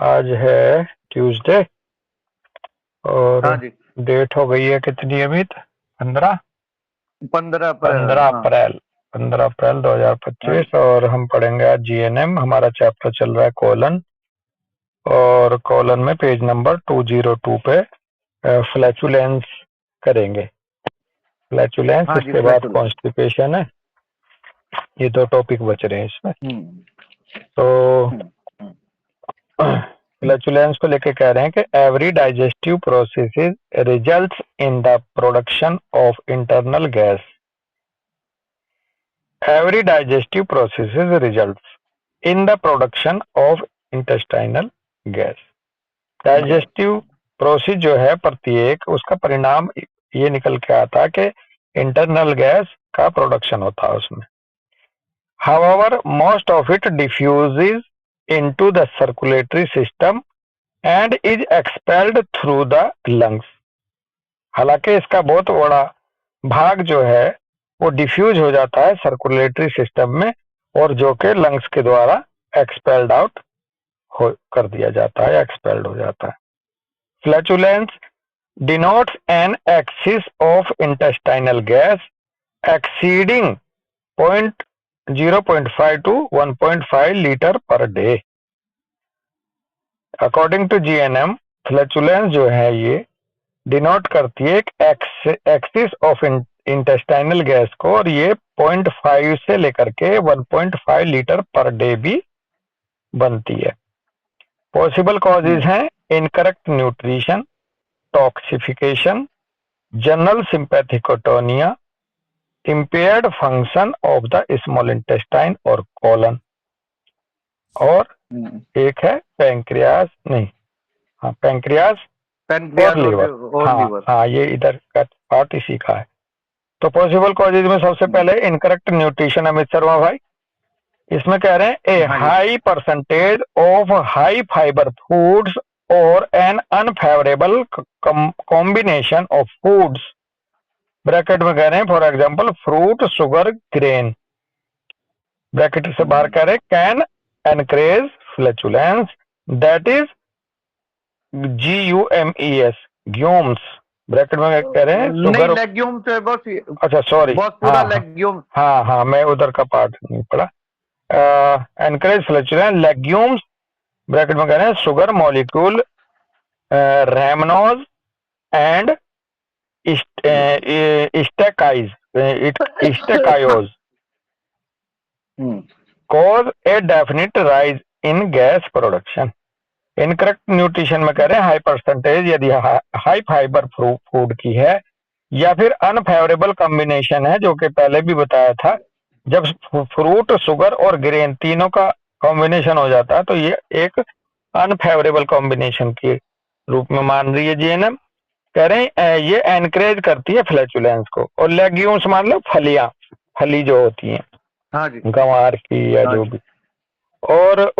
आज है ट्यूसडे और हाँ जी, डेट हो गई है कितनी अमित? 15 15 अप्रैल। 15 हाँ अप्रैल 15 अप्रैल हाँ 2025। और हम पढ़ेंगे आज जीएनएम। हमारा चैप्टर चल रहा है कोलन, और कोलन में पेज नंबर 202 पे फ्लैचुलेंस करेंगे। फ्लैचुलेंस, हाँ जी, इसके बाद फ्लैचुलेंस। कॉन्स्टिपेशन है। ये दो टॉपिक बच रहे हैं इसमें। हम्म तो हम्म हम्म, फ्लैचुलेंस को लेके कह रहे हैं कि every digestive process results in the production of internal gas. Every digestive process results in the production of intestinal gas. Digestive process जो है प्रत्येक, उसका परिणाम ये निकल के आता है कि इंटरनल गैस का प्रोडक्शन होता है उसमें। However, most of it diffuses into the circulatory system and is expelled through the lungs. हालांकि इसका बहुत बड़ा भाग जो है वो डिफ्यूज हो जाता है सर्कुलेटरी सिस्टम में, और जो कि लंग्स के द्वारा एक्सपेल्ड आउट हो कर दिया जाता है, एक्सपेल्ड हो जाता है। Flatulence denotes an excess of intestinal gas exceeding 0.5 to 1.5 litre per day. According to GNM, flatulence जो है ये डिनोट करती है एक एक्सिस ऑफ इंटेस्टाइनल गैस को, और ये 0.5 से लेकर के 1.5 लीटर पर डे भी बनती है। पॉसिबल कॉजेज हैं incorrect nutrition, toxification, general sympathicotonia, impaired function of the small intestine और कोलन, और एक है पैंक्रियास, नहीं, हाँ पैंक्रियास और पैनक्रियाज लीवर। और हाँ लीवर। हाँ, ये इधर का पार्ट इसी का है। तो पॉसिबल कॉजेज में सबसे पहले इनकरेक्ट न्यूट्रिशन, अमित शर्मा भाई। इसमें कह रहे हैं ए हाँ जी। High percentage of high fibre foods और an unfavourable combination of foods, bracket में कह रहे हैं for example fruit, sugar, grain, bracket से बाहर कह रहे हैं can encourage flatulence, that is GUMES, ग्यूम्स, ब्रैकेट में कह रहे हैं नहीं, शुगर। लेग्यूम से बस अच्छा सॉरी, बस पूरा हाँ हाँ लेग्यूम। हाँ हाँ, मैं उधर का पार्ट नहीं पढ़ा। एनकरेज फ्लैचुलेंस लेग्यूम्स, ब्रैकेट में कह रहे हैं sugar molecule, rhamnose and stachyose, stachyose cause a definite rise in gas production। Incorrect nutrition में कह रहे हैं हाई परसेंटेज यदि हाई फाइबर फूड की है, या फिर अनफेवरेबल कॉम्बिनेशन है, जो कि पहले भी बताया था, जब फ्रूट, शुगर और ग्रेन तीनों का कॉम्बिनेशन हो जाता है तो ये एक अनफेवरेबल कॉम्बिनेशन के रूप में मान रही है जीएनएम। कह रहे हैं ये एनकरेज करती है फ्लैचुलेंस को। और लेग्यूम्स मान लो फलियां, फली जो होती हैं, हाँ जी, गंवार की या हाँ जो जी। भी। और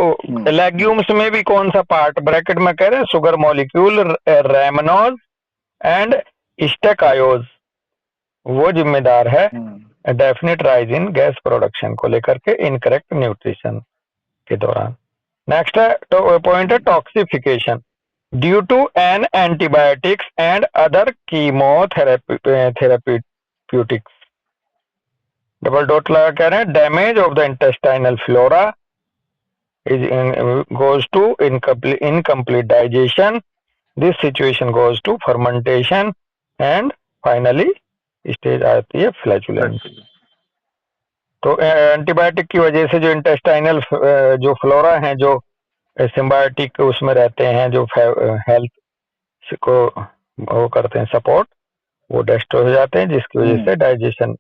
लेग्यूम्स में भी कौन सा पार्ट, ब्रैकेट में कह रहे हैं शुगर मॉलिक्यूल, रैमनोज एंड स्टेकायोज, वो जिम्मेदार है definite rise in gas production को लेकर के इनकरेक्ट न्यूट्रिशन के दौरान। नेक्स्ट है तो पॉइंट है toxification due to an antibiotics and other chemotherapeutics, double dot लगा कह रहे हैं damage of the intestinal flora goes to incomplete digestion. This situation goes to fermentation and finally stage आती है फ्लैचुलेंस। तो एंटीबायोटिक की वजह से जो इंटेस्टाइनल जो फ्लोरा हैं, जो सिम्बायोटिक उसमें रहते हैं, जो हेल्थ को वो करते हैं सपोर्ट, वो डिस्ट्रॉय हो जाते हैं, जिसकी वजह से डाइजेशन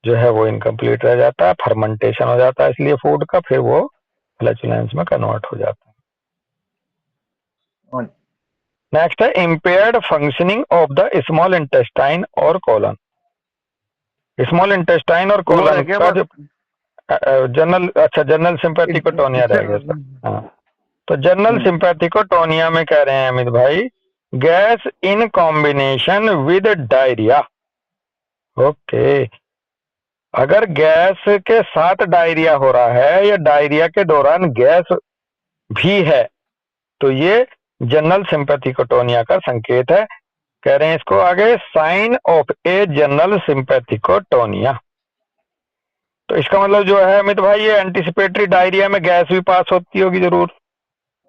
जो है वो इनकम्प्लीट रह जाता है, फर्मेंटेशन हो जाता है इसलिए फूड का, फिर वो फ्लैचुलेंस में कन्वर्ट हो जाता है। नेक्स्ट है impaired functioning of the small intestine और कोलन। स्मॉल इंटेस्टाइन और कोलन का जो जनरल, अच्छा जनरल सिंपैथिकोटोनिया रह गया सर। हाँ, तो जनरल सिंपैथिकोटोनिया में कह रहे हैं अमित भाई gas in combination with diarrhoea. Okay, अगर गैस के साथ डायरिया हो रहा है या डायरिया के दौरान गैस भी है, तो ये जनरल सिंपैथिकोटोनिया का संकेत है। कह रहे हैं इसको आगे, साइन ऑफ ए जनरल सिंपैथिकोटोनिया। तो इसका मतलब जो है अमित भाई, ये एंटीसिपेटरी डायरिया में गैस भी पास होती होगी जरूर।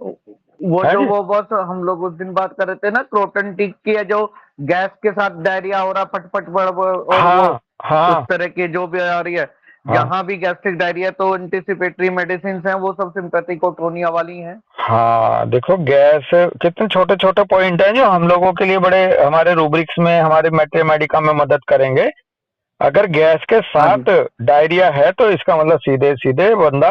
वो है जो जी? वो बस हम लोग उस दिन बात कर रहे थे ना, क्रोटन टिक की है, जो गैस के साथ डायरिया हो रहा, फटफट और वो हाँ हाँ उस तरह की जो भी आ रही है, हाँ जहां भी गैस्ट्रिक डायरिया, तो एंटीसिपेटरी मेडिसिन हैं, वो सब सिंपैथिकोटोनिया वाली हैं। हाँ, देखो गैस कितने छोटे छोटे पॉइंट हैं जो हम लोगों के लिए बड़े, हमारे रूब्रिक्स में, हमारे मैथमेटिका में मदद करेंगे। अगर गैस के हाँ जी, साथ डायरिया है तो इसका मतलब सीधे सीधे बंदा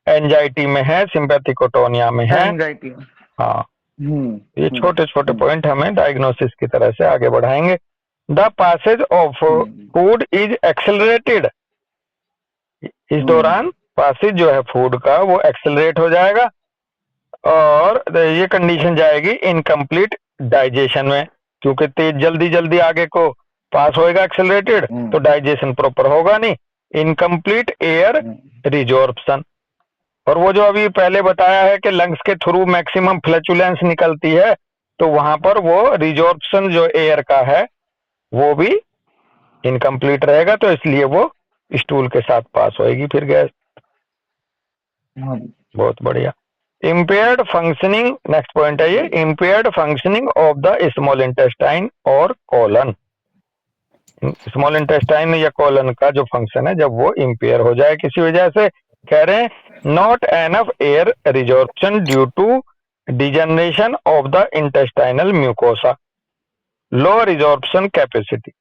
एंजाइटी में है, सिंपैथिकोटोनिया में है। एंजाइटी। हाँ, ये हम्म छोटे छोटे हम्म पॉइंट हमें डायग्नोसिस की तरह से आगे बढ़ाएंगे। The passage of hmm food is accelerated. इस हम्म दौरान पासेज जो है फूड का वो एक्सेलरेट हो जाएगा, और ये कंडीशन जाएगी इनकम्प्लीट डाइजेशन में, क्योंकि तेज जल्दी जल्दी आगे को पास होएगा एक्सेलरेटेड, तो डाइजेशन प्रॉपर होगा नहीं। इनकम्प्लीट एयर रिजॉर्प्शन, और वो जो अभी पहले बताया है कि लंग्स के थ्रू मैक्सिमम फ्लैचुलेंस निकलती है, तो वहां पर वो रिजॉर्प्शन जो एयर का है वो भी इनकम्प्लीट रहेगा, तो इसलिए वो स्टूल के साथ पास होएगी फिर गैस। बहुत बढ़िया। इम्पेयर्ड फंक्शनिंग, नेक्स्ट पॉइंट है ये, impaired functioning of the small intestine और कोलन। स्मॉल इंटेस्टाइन या कोलन का जो फंक्शन है जब वो इम्पेयर हो जाए किसी वजह से, कह रहे हैं not enough air resorption due to degeneration of the intestinal mucosa, low resorption capacity.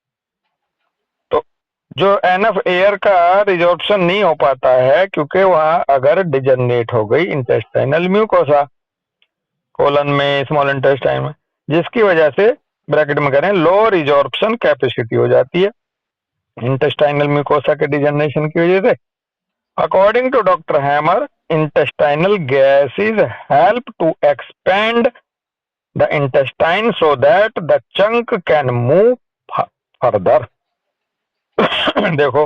तो जो एनफ एयर का रिजॉर्प्शन नहीं हो पाता है क्योंकि वहां अगर डिजनरेट हो गई इंटेस्टाइनल म्यूकोसा, कोलन में, स्मॉल इंटेस्टाइन में, जिसकी वजह से ब्रैकेट में करें लो रिजॉर्प्शन कैपेसिटी हो जाती है इंटेस्टाइनल म्यूकोसा के डिजनरेशन की वजह से। According to doctor Hammer, intestinal gases help to expand the intestine so that the chunk can move further. देखो,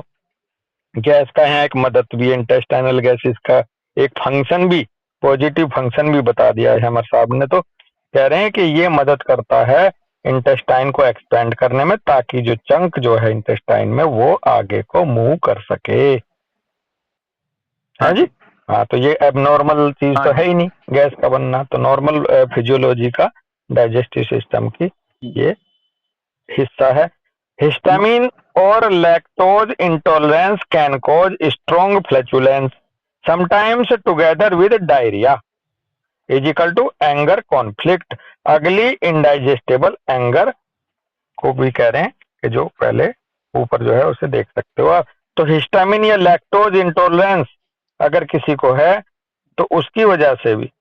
गैस का यहाँ एक मदद भी, इंटेस्टाइनल गैसेज का एक फंक्शन भी, पॉजिटिव फंक्शन भी बता दिया है हैमर साहब ने। तो कह रहे हैं कि ये मदद करता है इंटेस्टाइन को एक्सपेंड करने में, ताकि जो चंक जो है इंटेस्टाइन में वो आगे को मूव कर सके। हाँ जी, हाँ, तो ये एबनॉर्मल चीज तो है ही नहीं गैस का बनना, तो नॉर्मल फिजियोलॉजी का, डाइजेस्टिव सिस्टम की ये हिस्सा है। हिस्टामिन और lactose intolerance can cause strong flatulence sometimes together with diarrhoea is equal to anger conflict. अगली इंडाइजेस्टेबल एंगर को भी कह रहे हैं कि जो पहले ऊपर जो है उसे देख सकते हो आप। तो हिस्टामिन या लैक्टोज इंटॉलरेंस अगर किसी को है तो उसकी वजह से भी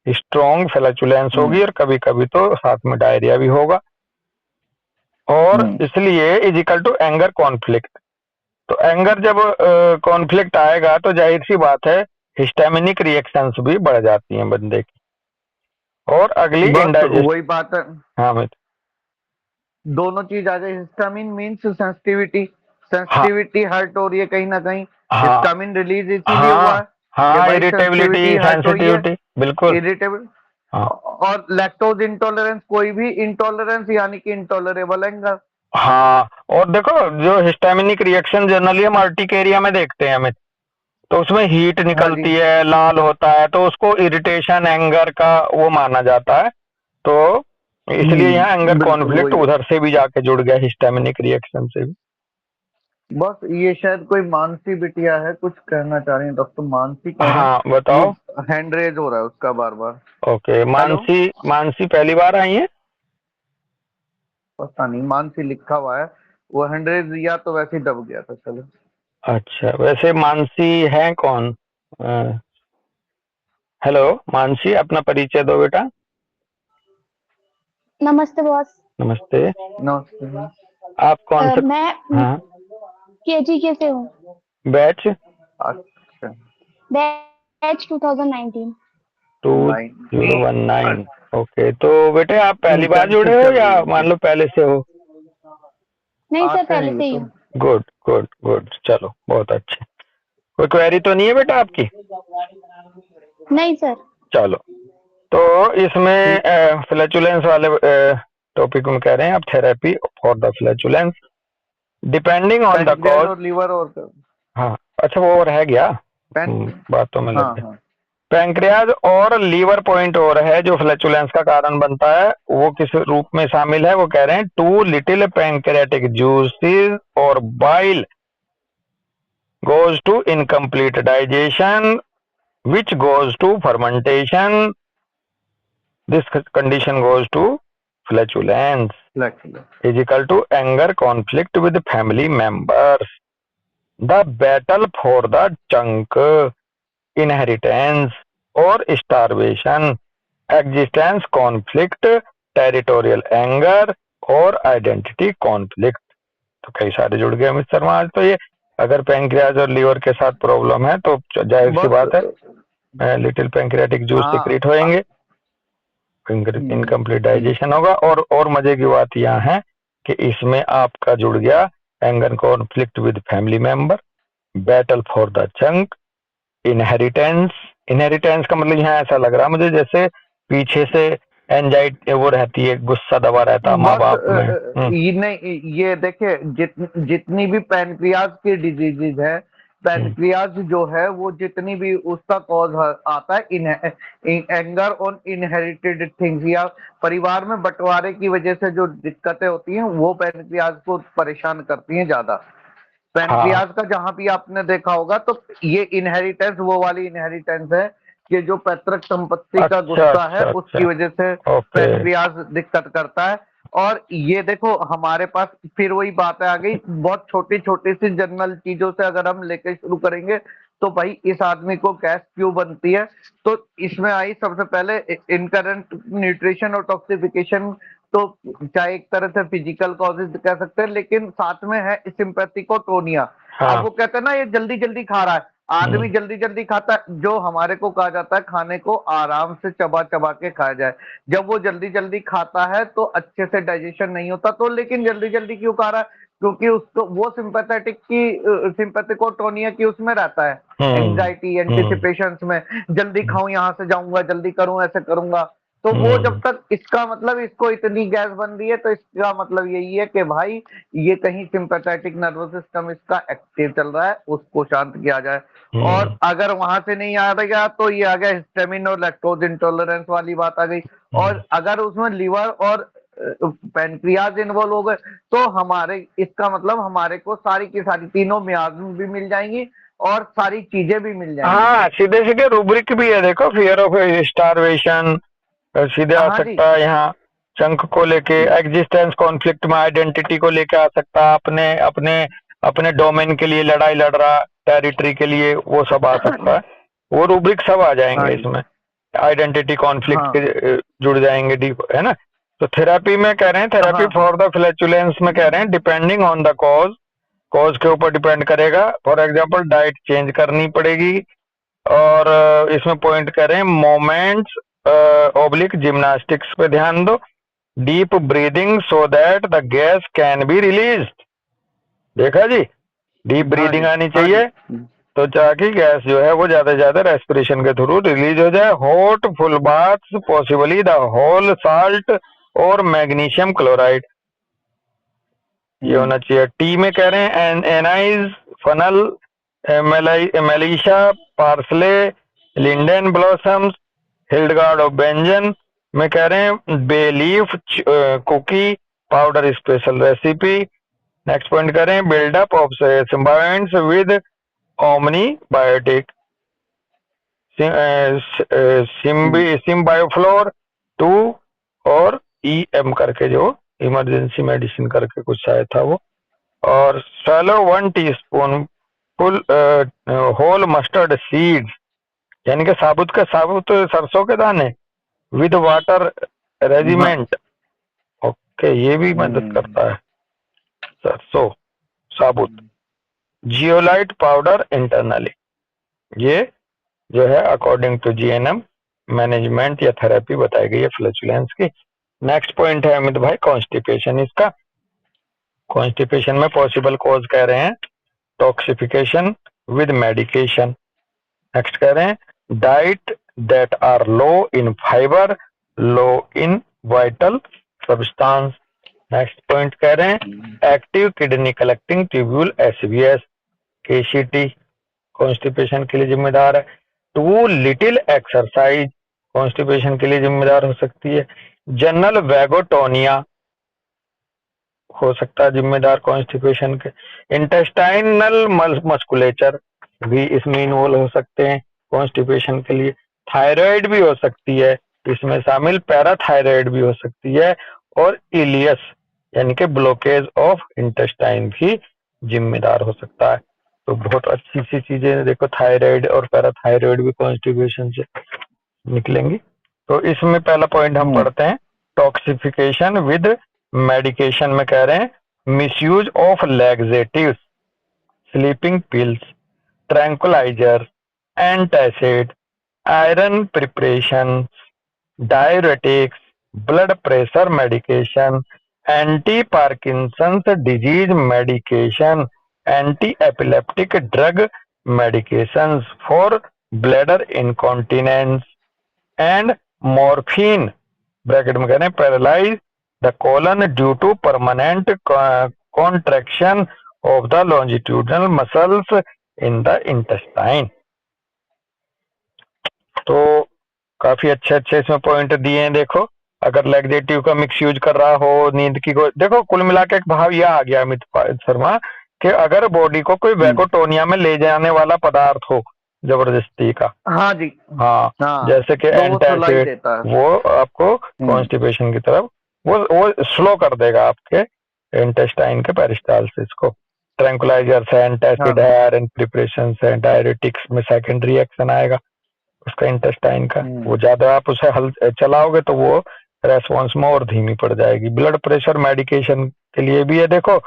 स्ट्रॉन्ग फ्लैचुलेंस होगी, और कभी कभी तो साथ में डायरिया भी होगा, और इसलिए is equal to anger conflict. तो एंगर जब कॉन्फ्लिक्ट आएगा तो जाहिर सी बात है हिस्टामिनिक रिएक्शंस भी बढ़ जाती हैं बंदे की। और अगली इंडाइजेस्ट, वही बात है, हाँ मित्र, दोनों चीज आ जाए। Histamine means sensitivity, sensitivity hurt हो रही है कहीं ना कहीं, हिस्टामिन रिलीज इसीलिए हुआ है कि हाँ, भाई इरिटेबिलिटी, सेंसिटिविटी हर्ट हुई है, सेंसिटिविटी, बिल्कुल। इरिटेबल। हाँ और लैक्टोज इंटॉलरेंस, कोई भी इंटॉलरेंस यानी कि इंटॉलरेबल एंगर। हाँ, और देखो जो हिस्टामिनिक रिएक्शन जनरली हम अर्टिकेरिया में देखते हैं हमें, तो उसमें हीट निकलती है, लाल होता है, तो उसको इरिटेशन एंगर का वो माना जाता है। तो इसलिए यहाँ एंगर कॉन्फ्लिक्ट उधर से भी जाके जुड़ गया, हिस्टामिनिक रिएक्शन से भी। बस ये शायद कोई मानसी बिटिया है, कुछ कहना चाह रही है डॉक्टर मानसी कौन है? हाँ बताओ। वो हैंड रेज हो रहा है उसका बार बार। ओके, मानसी, मानसी पहली बार आई है? पता नहीं, मानसी लिखा हुआ है, वो हैंड रेज या तो वैसे ही दब गया था। चलो, अच्छा, वैसे मानसी है कौन? हेलो मानसी, अपना परिचय दो बेटा। नमस्ते बॉस। नमस्ते। नमस्ते। आप कौन से? मैं हाँ, केजीके से हूँ। बैच? अच्छा, बैच 2019। 2019। ओके, तो बेटे आप पहली बार जुड़े हो या मान लो पहले से हो? नहीं सर, पहले से ही हूँ। गुड गुड गुड, चलो बहुत अच्छे। कोई क्वेरी तो नहीं है बेटा आपकी? नहीं सर। चलो, तो इसमें फ्लैचुलेंस वाले टॉपिक में कह रहे हैं, अब therapy for the flatulence depending on the pancreas cause. और लीवर और हाँ अच्छा, वो रह गया, पैन बातों में लग हाँ गए। हाँ पैंक्रियाज और लीवर पॉइंट और है जो फ्लैचुलेंस का कारण बनता है, वो किस रूप में शामिल है, वो कह रहे हैं टू लिटिल पैंक्रियाटिक जूसेस और bile goes to incomplete digestion which goes to fermentation. This condition goes to flatulence is equal to anger conflict with family members, the battle for the chunk, inheritance or starvation, existence conflict, territorial anger और identity conflict। तो कई सारे जुड़ गए अमित शर्मा आज तो। ये अगर पैंक्रियाज और लीवर के साथ प्रॉब्लम है तो जाहिर सी बात है लिटिल पैंक्रियाटिक जूस सिक्रीट होएंगे, इनकम्प्लीट डाइजेशन होगा। और मजे की बात यहाँ है कि इसमें आपका जुड़ गया anger conflict with family member, battle for the chunk, inheritance. Inheritance का मतलब यहाँ ऐसा लग रहा है मुझे जैसे पीछे से एंजाइटी वो रहती है, गुस्सा दबा रहता माँ बाप में। ये नहीं, ये देखिए जितनी भी पैनक्रियाज की डिजीजेज है, पैनक्रियाज जो है वो जितनी भी उसका कॉज आता है एंगर ऑन इनहेरिटेड थिंग्स या परिवार में बंटवारे की वजह से जो दिक्कतें होती हैं वो पैनक्रियाज को परेशान करती हैं ज्यादा। पैनक्रियाज का जहां भी आपने देखा होगा तो ये इनहेरिटेंस वो वाली इनहेरिटेंस है कि जो पैतृक संपत्ति का गुस्सा है उसकी वजह से पैनक्रियाज दिक्कत करता है। और ये देखो हमारे पास फिर वही बात आ गई, बहुत छोटी छोटी सी जनरल चीजों से अगर हम लेके शुरू करेंगे तो भाई इस आदमी को गैस क्यों बनती है, तो इसमें आई सबसे पहले इनकरेंट न्यूट्रिशन और टॉक्सिफिकेशन, तो चाहे एक तरह से फिजिकल कॉजेज कह सकते हैं, लेकिन साथ में है सिंपैथिकोटोनिया। अब वो कहते हैं ना ये जल्दी जल्दी खा रहा है, आदमी जल्दी जल्दी खाता है, जो हमारे को कहा जाता है खाने को आराम से चबा चबा के खाया जाए। जब वो जल्दी जल्दी खाता है तो अच्छे से डाइजेशन नहीं होता, तो लेकिन जल्दी जल्दी क्यों खा रहा है, क्योंकि उसको वो सिंपैथिकोटोनिया की उसमें रहता है, एंजाइटी एंटिसिपेशन में, जल्दी खाऊं यहाँ से जाऊंगा, जल्दी करूं ऐसे करूंगा। तो वो जब तक इसका मतलब इसको इतनी गैस बन रही है तो इसका मतलब यही है कि भाई ये कहीं सिंपैथेटिक नर्वस सिस्टम इसका एक्टिव चल रहा है, उसको शांत किया जाए। और अगर वहां से नहीं आ गया तो ये आ गया हिस्टामिन और लैक्टोज इंटॉलरेंस वाली बात आ गई। और अगर उसमें लीवर और पैनक्रियाज इन्वॉल्व हो गए तो हमारे इसका मतलब हमारे को सारी की सारी तीनों मियाज भी मिल जाएंगी और सारी चीजें भी मिल जाएंगी। हाँ सीधे सीधे रूब्रिक भी है, देखो फियर ऑफ स्टारवेशन सीधे आ सकता है यहाँ, चंक को लेके एग्जिस्टेंस कॉन्फ्लिक्ट में आइडेंटिटी को लेके आ सकता है, अपने अपने अपने डोमेन के लिए लड़ाई लड़ रहा, टेरिटरी के लिए, वो सब आ सकता है। वो रूब्रिक सब आ जाएंगे इसमें, आइडेंटिटी कॉन्फ्लिक्ट के जुड़ जाएंगे डीप, है ना। तो थेरेपी में कह रहे हैं, थेरेपी फॉर द फ्लैचुलेंस में कह रहे हैं depending on the cause, cause के ऊपर डिपेंड करेगा। फॉर एग्जांपल डाइट चेंज करनी पड़ेगी, और इसमें पॉइंट कर रहे हैं मोमेंट्स ओब्लिक जिम्नास्टिक्स पे ध्यान दो, deep breathing so that the gas can be release. देखा जी, डीप ब्रीदिंग आनी चाहिए तो ताकि गैस जो है वो ज्यादा से ज्यादा रेस्पिरेशन के थ्रू रिलीज हो जाए। Hot full bath possibly the whole salt और मैग्नीशियम क्लोराइड ये होना चाहिए। टी में कह रहे हैं anise fennel melissa parsley linden blossoms Hildegard of Bingen में कह रहे हैं bay leaf cookie powder special recipe. Next point कह रहे हैं buildup of symbiotics with Omni Biotic Symbioflor 2 और EM करके जो इमरजेंसी मेडिसिन करके कुछ आया था वो, और swallow 1 teaspoon full whole mustard seeds यानी कि साबुत सरसों के दाने विद वाटर रेजिमेंट। ओके, ये भी मदद करता है सरसों साबुत। जियोलाइट पाउडर इंटरनली, ये जो है अकॉर्डिंग टू GNM मैनेजमेंट या थेरेपी बताई गई है फ्लैचुलेंस की। नेक्स्ट पॉइंट है अमित भाई कॉन्स्टिपेशन। इसका कॉन्स्टिपेशन में पॉसिबल कॉज कह रहे हैं टॉक्सिफिकेशन विद मेडिकेशन। नेक्स्ट कह रहे हैं diet that are low in fiber, low in vital substance. Next point कह रहे हैं active kidney collecting tubule SBS KCT constipation के लिए जिम्मेदार है। टू लिटिल एक्सरसाइज कॉन्स्टिपेशन के लिए जिम्मेदार हो सकती है। जनरल वैगोटोनिया हो सकता है जिम्मेदार कॉन्स्टिपेशन के। इंटेस्टाइनल मस्कुलेचर भी इसमें इन्वॉल्व हो सकते हैं कॉन्स्टिपेशन के लिए। थायराइड भी हो सकती है इसमें शामिल, पैराथायराइड भी हो सकती है, और इलियस यानी कि ब्लॉकेज ऑफ इंटेस्टाइन भी जिम्मेदार हो सकता है। तो बहुत अच्छी सी चीजें देखो, थायराइड और पैराथायराइड भी कॉन्स्टिपेशन से निकलेंगी। तो इसमें पहला पॉइंट हम पढ़ते हैं, टॉक्सिफिकेशन विद मेडिकेशन में कह रहे हैं misuse of laxatives, sleeping pills, tranquilliser, antacid, iron preparation, diuretics, blood pressure medication, anti Parkinson's disease medication, anti epileptic drug medications for bladder incontinence and morphine bracket में कह रहे हैं paralyse the colon due to permanent contraction of the longitudinal muscles in the intestine. तो काफी अच्छे अच्छे इसमें point दिए हैं। देखो अगर लैक्सेटिव का मिक्स यूज कर रहा हो, नींद की देखो कुल मिला के एक भाव यह आ गया अमित शर्मा कि अगर बॉडी को कोई वैगोटोनिया में ले जाने वाला पदार्थ हो जबरदस्ती का, हाँ जी, हाँ, जैसे कि एंटासिड, वो आपको कॉन्स्टिपेशन की तरफ वो स्लो कर देगा आपके इंटेस्टाइन के पेरिस्टाल्सिस को। ट्रैंकुलाइजर्स है, एंटासिड है, आयरन प्रिपरेशन है, डायरेटिक्स में सेकेंडरी एक्शन आएगा उसका इंटेस्टाइन का, वो ज्यादा आप उसे हल चलाओगे तो वो रेस्पॉन्स में और धीमी पड़ जाएगी। ब्लड प्रेशर मेडिकेशन के लिए भी है। देखो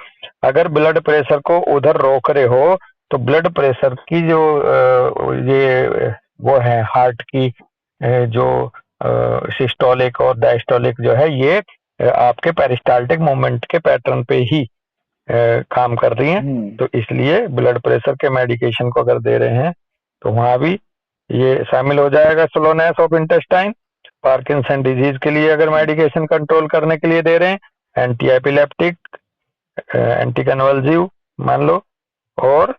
अगर ब्लड प्रेशर को उधर रोक रहे हो तो ब्लड प्रेशर की जो ये वो है हार्ट की जो सिस्टोलिक और डायस्टोलिक जो है ये आपके पेरिस्टाल्टिक मूवमेंट के पैटर्न पे ही काम कर रही हैं। तो इसलिए ब्लड प्रेशर के मेडिकेशन को अगर दे रहे हैं तो वहां भी ये शामिल हो जाएगा slowness of intestine. Parkinson disease के लिए अगर मेडिकेशन कंट्रोल करने के लिए दे रहे हैं एंटी एपिलेप्टिक, एंटी कन्वल्सिव मान लो, और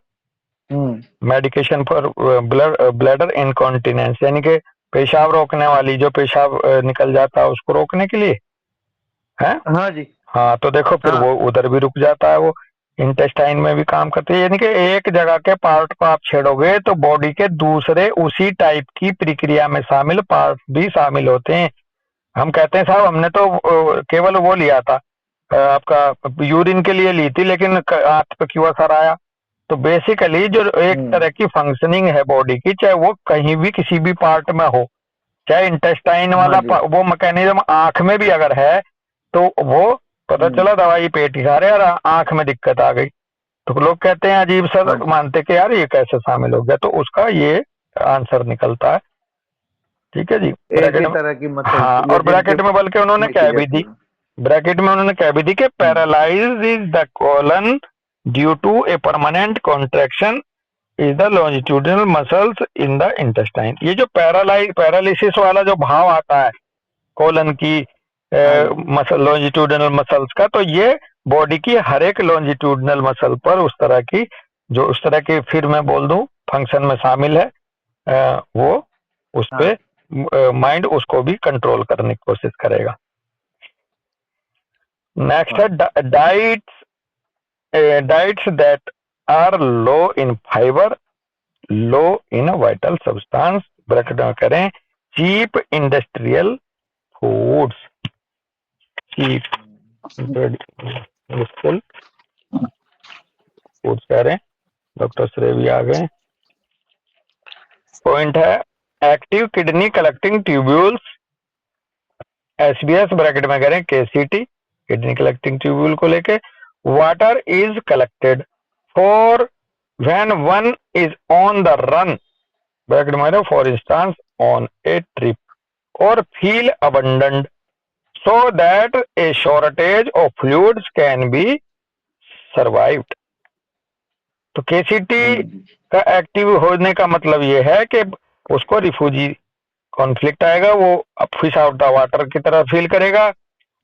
मेडिकेशन फॉर ब्लैडर इनकॉन्टिनेंस यानी कि पेशाब रोकने वाली, जो पेशाब निकल जाता है उसको रोकने के लिए है। हाँ जी, हाँ, तो देखो फिर वो उधर भी रुक जाता है, वो इंटेस्टाइन में भी काम करती है। यानी कि एक जगह के पार्ट को आप छेड़ोगे तो बॉडी के दूसरे उसी टाइप की प्रक्रिया में शामिल पार्ट भी शामिल होते हैं। हम कहते हैं साहब हमने तो केवल वो लिया था आपका यूरिन के लिए ली थी, लेकिन आंत पे क्यों असर आया। तो बेसिकली जो एक तरह की फंक्शनिंग है बॉडी की, चाहे वो कहीं भी किसी भी पार्ट में हो, चाहे इंटेस्टाइन वाला वो मैकेनिज्म आंख में भी अगर है तो वो पता चला दवाई पेट की खा रहे और आंख में दिक्कत आ गई तो लोग कहते हैं अजीब सा मानते कि यार ये कैसे शामिल हो गया। तो उसका ये आंसर निकलता है। ठीक है जी, ब्रैकेट तरह की हाँ, और ब्रैकेट में बल्कि उन्होंने क्या भी दी, ब्रैकेट में उन्होंने क्या भी दी कि paralyse is the colon due to a permanent contraction is the longitudinal muscles in the intestine. ये जो पैरालिसिस वाला जो भाव आता है कोलन की मसल लॉन्जिट्यूडिनल मसल्स का, तो ये बॉडी की हर एक लॉन्जिट्यूडिनल मसल पर उस तरह की फिर मैं बोल दूं फंक्शन में शामिल है, वो उस पे माइंड उसको भी कंट्रोल करने की कोशिश करेगा। नेक्स्ट है diets that are low in fibre, low in vital substance, bracket में करें cheap industrial foods, cheap industrial foods कह रहे हैं। डॉक्टर श्रेय भी आ गए। पॉइंट है active kidney collecting tubules, SBS bracket में करें केसीटी, किडनी कलेक्टिंग ट्यूब्यूल को लेके। Water is collected for when one is on the run, bracket में for instance on a trip और feel abundant so that a shortage of fluids can be survived. तो KCT का active होने का मतलब यह है कि उसको रिफ्यूजी कॉन्फ्लिक्ट आएगा, वो फिश आउट द वाटर की तरह फील करेगा,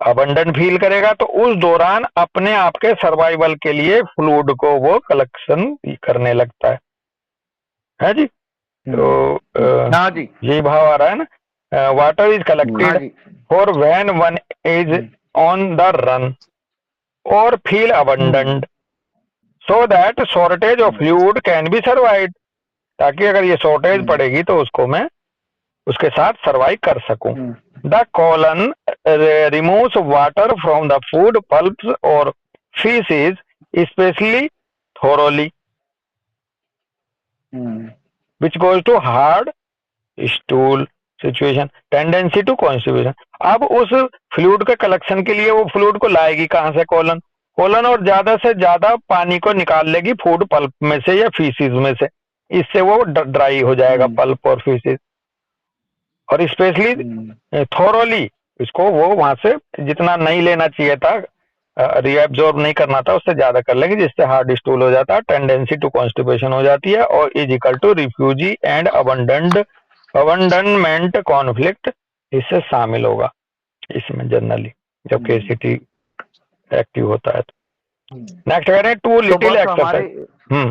अबंडन फील करेगा, तो उस दौरान अपने आप के सर्वाइवल के लिए फ्लूइड को वो कलेक्शन करने लगता है जी। तो हाँ जी, यही भाव आ रहा है ना, वाटर इज हाँ कलेक्टेड जी, for when one is on the run और feel abundant so that shortage of fluid can be survive, ताकि अगर ये शॉर्टेज पड़ेगी तो उसको मैं उसके साथ सर्वाइव कर सकूं। The colon removes water from the food pulps और faeces especially thoroughly which goes to hard stool situation tendency to constipation. अब उस फ्लूइड के कलेक्शन के लिए वो फ्लूइड को लाएगी कहां से? कोलन। कोलन और ज्यादा से ज्यादा पानी को निकाल लेगी फूड पल्प में से या फीसिस में से, इससे वो ड्राई हो जाएगा पल्प और फीसिस। और स्पेशली थोरोली इसको वो वहां से जितना नहीं लेना चाहिए था, रीएब्जॉर्ब नहीं करना था, उससे ज्यादा कर लेंगे, जिससे हार्ड स्टूल हो जाता है, टेंडेंसी टू कॉन्स्टिपेशन हो जाती है, और is equal to refugee and abandonment conflict इससे शामिल होगा इसमें जनरली जब केसीटी एक्टिव होता है। नेक्स्ट कह रहे हैं टू लिटिल एक्सरसाइज।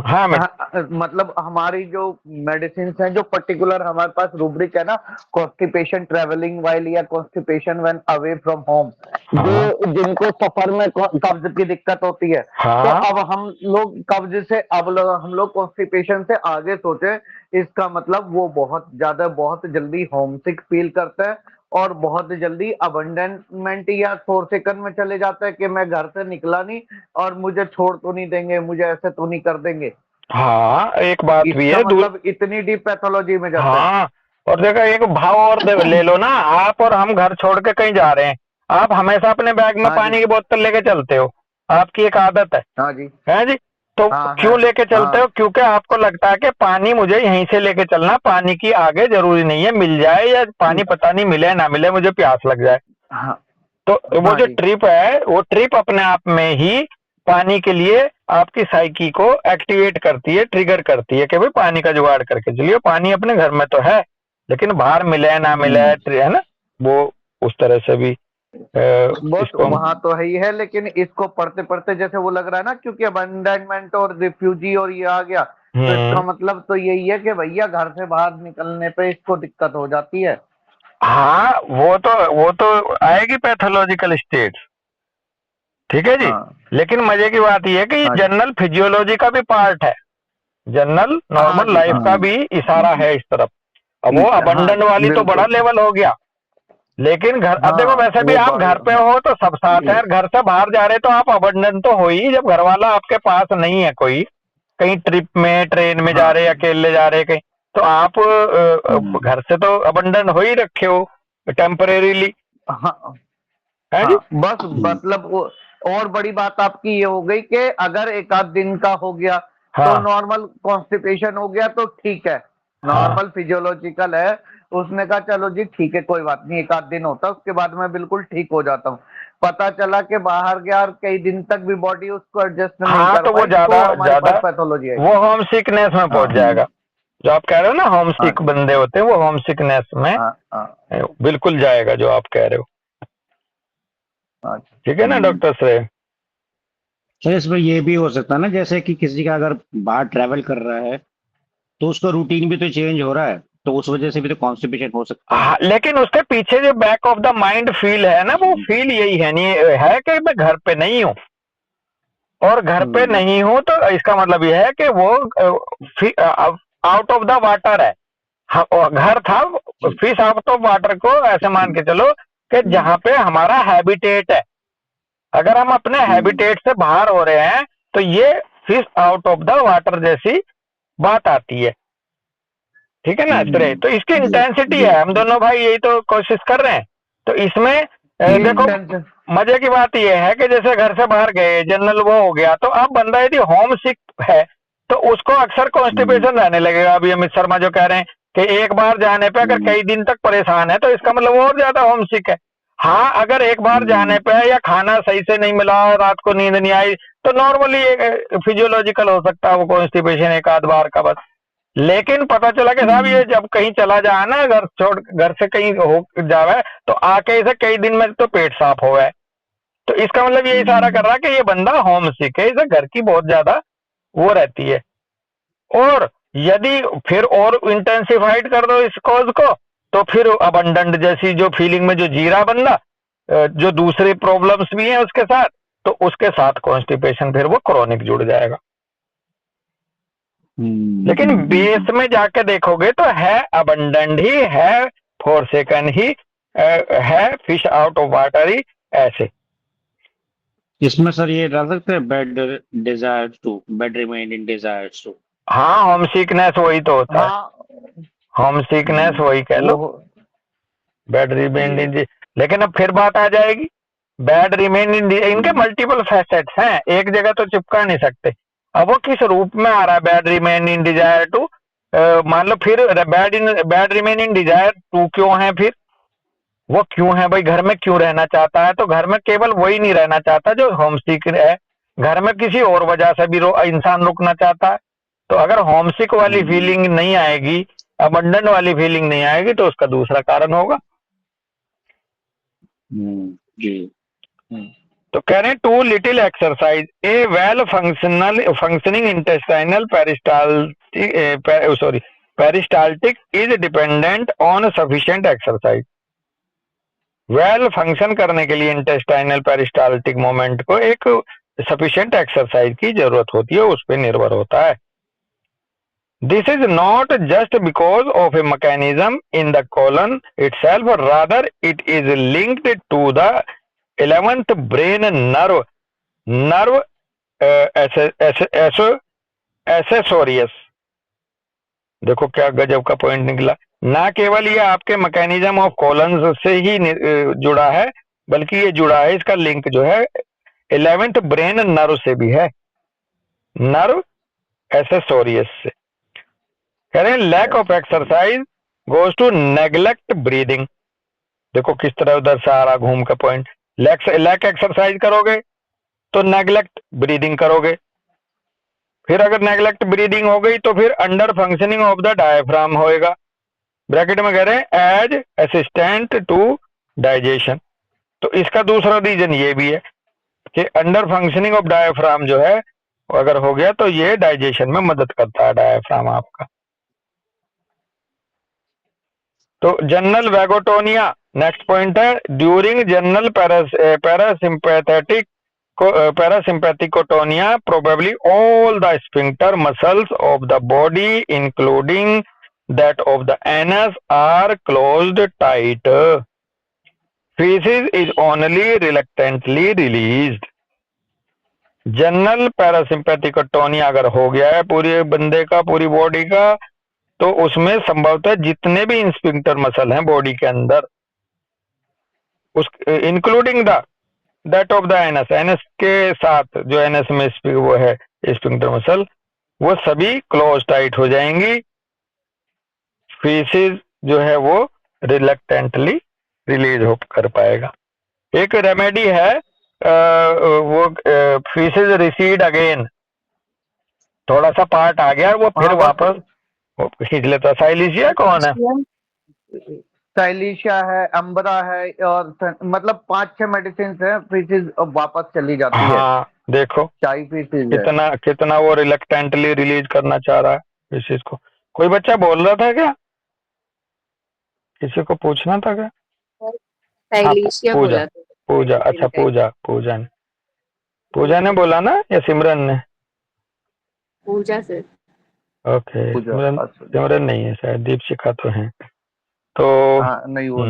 हाँ मतलब हमारी जो मेडिसिन है, जो पर्टिकुलर हमारे पास रूब्रिक है ना, कॉन्स्टिपेशन ट्रेवलिंग वाइल या constipation when away from home, जो जिनको सफर में कब्ज की दिक्कत होती है, तो अब हम लोग कब्ज से हम लोग कॉन्स्टिपेशन से आगे सोचे, इसका मतलब वो बहुत जल्दी होम सिक फील करते हैं और बहुत जल्दी अबंडनमेंट या फोर्सेकन में चले जाता है कि मैं घर से निकला नहीं और मुझे छोड़ तो नहीं देंगे, मुझे ऐसे तो नहीं कर देंगे। हाँ, एक बात भी है, मतलब इतनी डीप पैथोलॉजी में जाता है। हाँ, और देखो एक भाव और ले लो ना, आप और हम घर छोड़ के कहीं जा रहे हैं, आप हमेशा अपने बैग में पानी की बोतल लेके चलते हो, आपकी एक आदत है। हाँ जी, है जी। तो क्यों लेके चलते हो? क्योंकि आपको लगता है कि पानी मुझे यहीं से लेके चलना, पानी की आगे जरूरी नहीं है, मिल जाए या पानी पता नहीं मिले ना मिले, मुझे प्यास लग जाए। तो वो जो ट्रिप है, वो ट्रिप अपने आप में ही पानी के लिए आपकी साइकी को एक्टिवेट करती है, ट्रिगर करती है कि भाई पानी का जुगाड़ करके चलिए। पानी अपने घर में तो है, लेकिन बाहर मिले ना मिले, है ना, वो उस तरह से भी बस वहां तो है ही है। लेकिन इसको पढ़ते पढ़ते जैसे वो लग रहा है ना, क्योंकि अबंडनमेंट और रिफ्यूजी और ये आ गया, तो इसका मतलब तो यही है कि भैया घर से बाहर निकलने पे इसको दिक्कत हो जाती है। हाँ, वो तो आएगी पैथोलॉजिकल स्टेट, ठीक है जी। लेकिन मजे की बात यह है कि ये जनरल फिजियोलॉजी का भी पार्ट है, जनरल नॉर्मल लाइफ का भी इशारा है इस तरफ। अब वो अबंडन वाली तो बड़ा लेवल हो गया, लेकिन घर, अब देखो वैसे भी आप घर पे हो तो सब साथ है, घर से बाहर जा रहे तो आप अबंडन तो हो ही, जब घर वाला आपके पास नहीं है, कोई कहीं ट्रिप में ट्रेन में जा रहे, अकेले जा रहे कहीं, तो आप घर से तो अबंडन हो ही रखे हो टेम्परेरीली। है जी। बस मतलब और बड़ी बात आपकी ये हो गई कि अगर एक आध दिन का हो गया तो नॉर्मल कॉन्स्टिपेशन हो गया तो ठीक है, नॉर्मल फिजियोलॉजिकल है, उसने कहा चलो जी ठीक है, कोई बात नहीं, एक आध दिन होता है, उसके बाद मैं बिल्कुल ठीक हो जाता हूँ। पता चला कि बाहर गया और कई दिन तक भी बॉडी उसको एडजस्ट नहीं कर तो पाई, वो ज्यादा पैथोलॉजी है, वो होम सिकनेस में पहुंच जाएगा। जो आप कह रहे हो ना, होम सिक बंदे होते हैं, वो होम सिकनेस में बिल्कुल जाएगा, जो आप कह रहे हो। ठीक है ना डॉक्टर श्रेय? सर इसमें ये भी हो सकता है ना, जैसे कि किसी का अगर बाहर ट्रैवल कर रहा है तो उसका रूटीन भी तो चेंज हो रहा है, तो उस वजह से भी तो कॉन्स्टिपेशन हो सकता है। लेकिन उसके पीछे जो back of the mind feel है ना, वो फील यही है, नहीं है कि मैं घर पे नहीं हूँ, और घर पे नहीं हूँ तो इसका मतलब यह है कि वो आउट ऑफ द वाटर है। घर था, फिश आउट ऑफ वाटर को ऐसे मान के चलो कि जहां पे हमारा हैबिटेट है, अगर हम अपने हैबिटेट से बाहर हो रहे हैं तो ये fish out of the water जैसी बात आती है। ठीक है ना श्रेय? तो इसकी इंटेंसिटी है, हम दोनों भाई यही तो कोशिश कर रहे हैं। तो इसमें देखो मजे की बात यह है कि जैसे घर से बाहर गए, जनरल वो हो गया, तो अब बंदा यदि होम सिक है तो उसको अक्सर कॉन्स्टिपेशन रहने लगेगा। अभी अमित शर्मा जो कह रहे हैं कि एक बार जाने पे अगर कई दिन तक परेशान है तो इसका मतलब वो और ज्यादा होम सिक है। हाँ, अगर एक बार जाने पे या खाना सही से नहीं मिला, रात को नींद नहीं आई, तो नॉर्मली फिजियोलॉजिकल हो सकता है वो कॉन्स्टिपेशन, एक आध बार का बस। लेकिन पता चला कि साहब ये जब कहीं चला जाए ना, घर से कहीं हो जावे, तो आके इसे कई दिन में तो पेट साफ हो गए। तो इसका मतलब ये इशारा कर रहा है कि ये बंदा होम सिक है, इसे घर की बहुत ज्यादा वो रहती है। और यदि फिर और इंटेंसिफाइड कर दो इस कॉज को, तो फिर अबंडेंट जैसी जो फीलिंग में जो जी रहा बंदा, जो दूसरी प्रॉब्लम्स भी हैं उसके साथ, तो उसके साथ कॉन्स्टिपेशन फिर वो क्रोनिक जुड़ जाएगा। लेकिन बेस में जाके देखोगे तो है अबंडेंट ही है, फोरसेकन ही है, फिश आउट ऑफ वाटर ही, ऐसे। इसमें सर ये डाल सकते हैं bed desires to, bed remain in desires to. हाँ, होम सिकनेस वही तो होता है, हाँ होम सिकनेस वही कह लो, वो बेड रिमेन ये इन। लेकिन अब फिर बात आ जाएगी, बैड रिमेन इन, इनके मल्टीपल फैसेट्स हैं, एक जगह तो चिपका नहीं सकते। अब वो किस रूप में आ रहा है bad remain in desire to, मान लो फिर bad remain in desire to क्यों है, फिर वो क्यों है भाई, घर में क्यों रहना चाहता है, तो घर में केवल वही नहीं रहना चाहता जो होम सिक है, घर में किसी और वजह से भी इंसान रुकना चाहता है। तो अगर होम सिक वाली फीलिंग नहीं आएगी, अबंडन वाली फीलिंग नहीं आएगी, तो उसका दूसरा कारण होगा। जी। तो कह रहे हैं too little exercise, a well functioning intestinal peristaltic is dependent on sufficient exercise. Well function करने के लिए इंटेस्टाइनल पेरिस्टाल्टिक मोमेंट को एक सफिशिएंट एक्सरसाइज की जरूरत होती है, उस पर निर्भर होता है। This is not just because of a mechanism in the colon itself, rather it is linked to the 11th brain nerve accessorius। देखो क्या गजब का पॉइंट निकला, ना केवल ये आपके मैकेनिज्म ऑफ कोलन से ही जुड़ा है, बल्कि ये जुड़ा है, इसका लिंक जो है 11th ब्रेन नर्व से भी है, नर्व एसेसोरियस से। कह रहे हैं lack of exercise goes to neglect breathing. देखो किस तरह उधर से आ रहा घूम का पॉइंट, लैक एक्सरसाइज करोगे तो नेग्लेक्ट ब्रीदिंग करोगे, फिर अगर नेग्लेक्ट ब्रीदिंग हो गई तो फिर under functioning of the diaphragm होएगा, ब्रैकेट में कह रहे हैं एज असिस्टेंट टू डाइजेशन। तो इसका दूसरा रीजन ये भी है कि अंडर फंक्शनिंग ऑफ डायफ्राम जो है अगर हो गया तो ये डाइजेशन में मदद करता है डायफ्राम आपका। तो जनरल वैगोटोनिया नेक्स्ट पॉइंट है, during general parasympathicotoniya probably all the sphincter muscles of the body including that of the anus are closed tight, feces is only reluctantly released। General parasympathicotonia अगर हो गया है पूरे बंदे का, पूरी बॉडी का, तो उसमें संभवतः जितने भी इंस्पिंक्टर मसल हैं बॉडी के अंदर, उस including that of the anus, anus के साथ जो एनस में वो है स्पिंक्टर मसल, वो सभी क्लोज टाइट हो जाएंगी, फीसिस जो है वो रिलक्टेंटली रिलीज हो कर पाएगा। एक रेमेडी है वो फीसिस रिसीड अगेन, थोड़ा सा पार्ट आ गया वो फिर वापस खींच लेता। साइलिशिया कौन है? साइलिशिया है, अम्बरा है, और मतलब 5-6 मेडिसिन है, फीसिस वापस चली जाती है। हाँ देखो चाय फीसिस कितना वो रिलक्टेंटली रिलीज करना चाह रहा है फीसिस को। कोई बच्चा बोल रहा था क्या, किसी को पूछना था क्या? पूजा पूजा, अच्छा पूजा ने बोला ना या सिमरन ने? पूजा से। ओके, सिमरन नहीं है शायद, दीपशिखा तो है। तो नहीं वो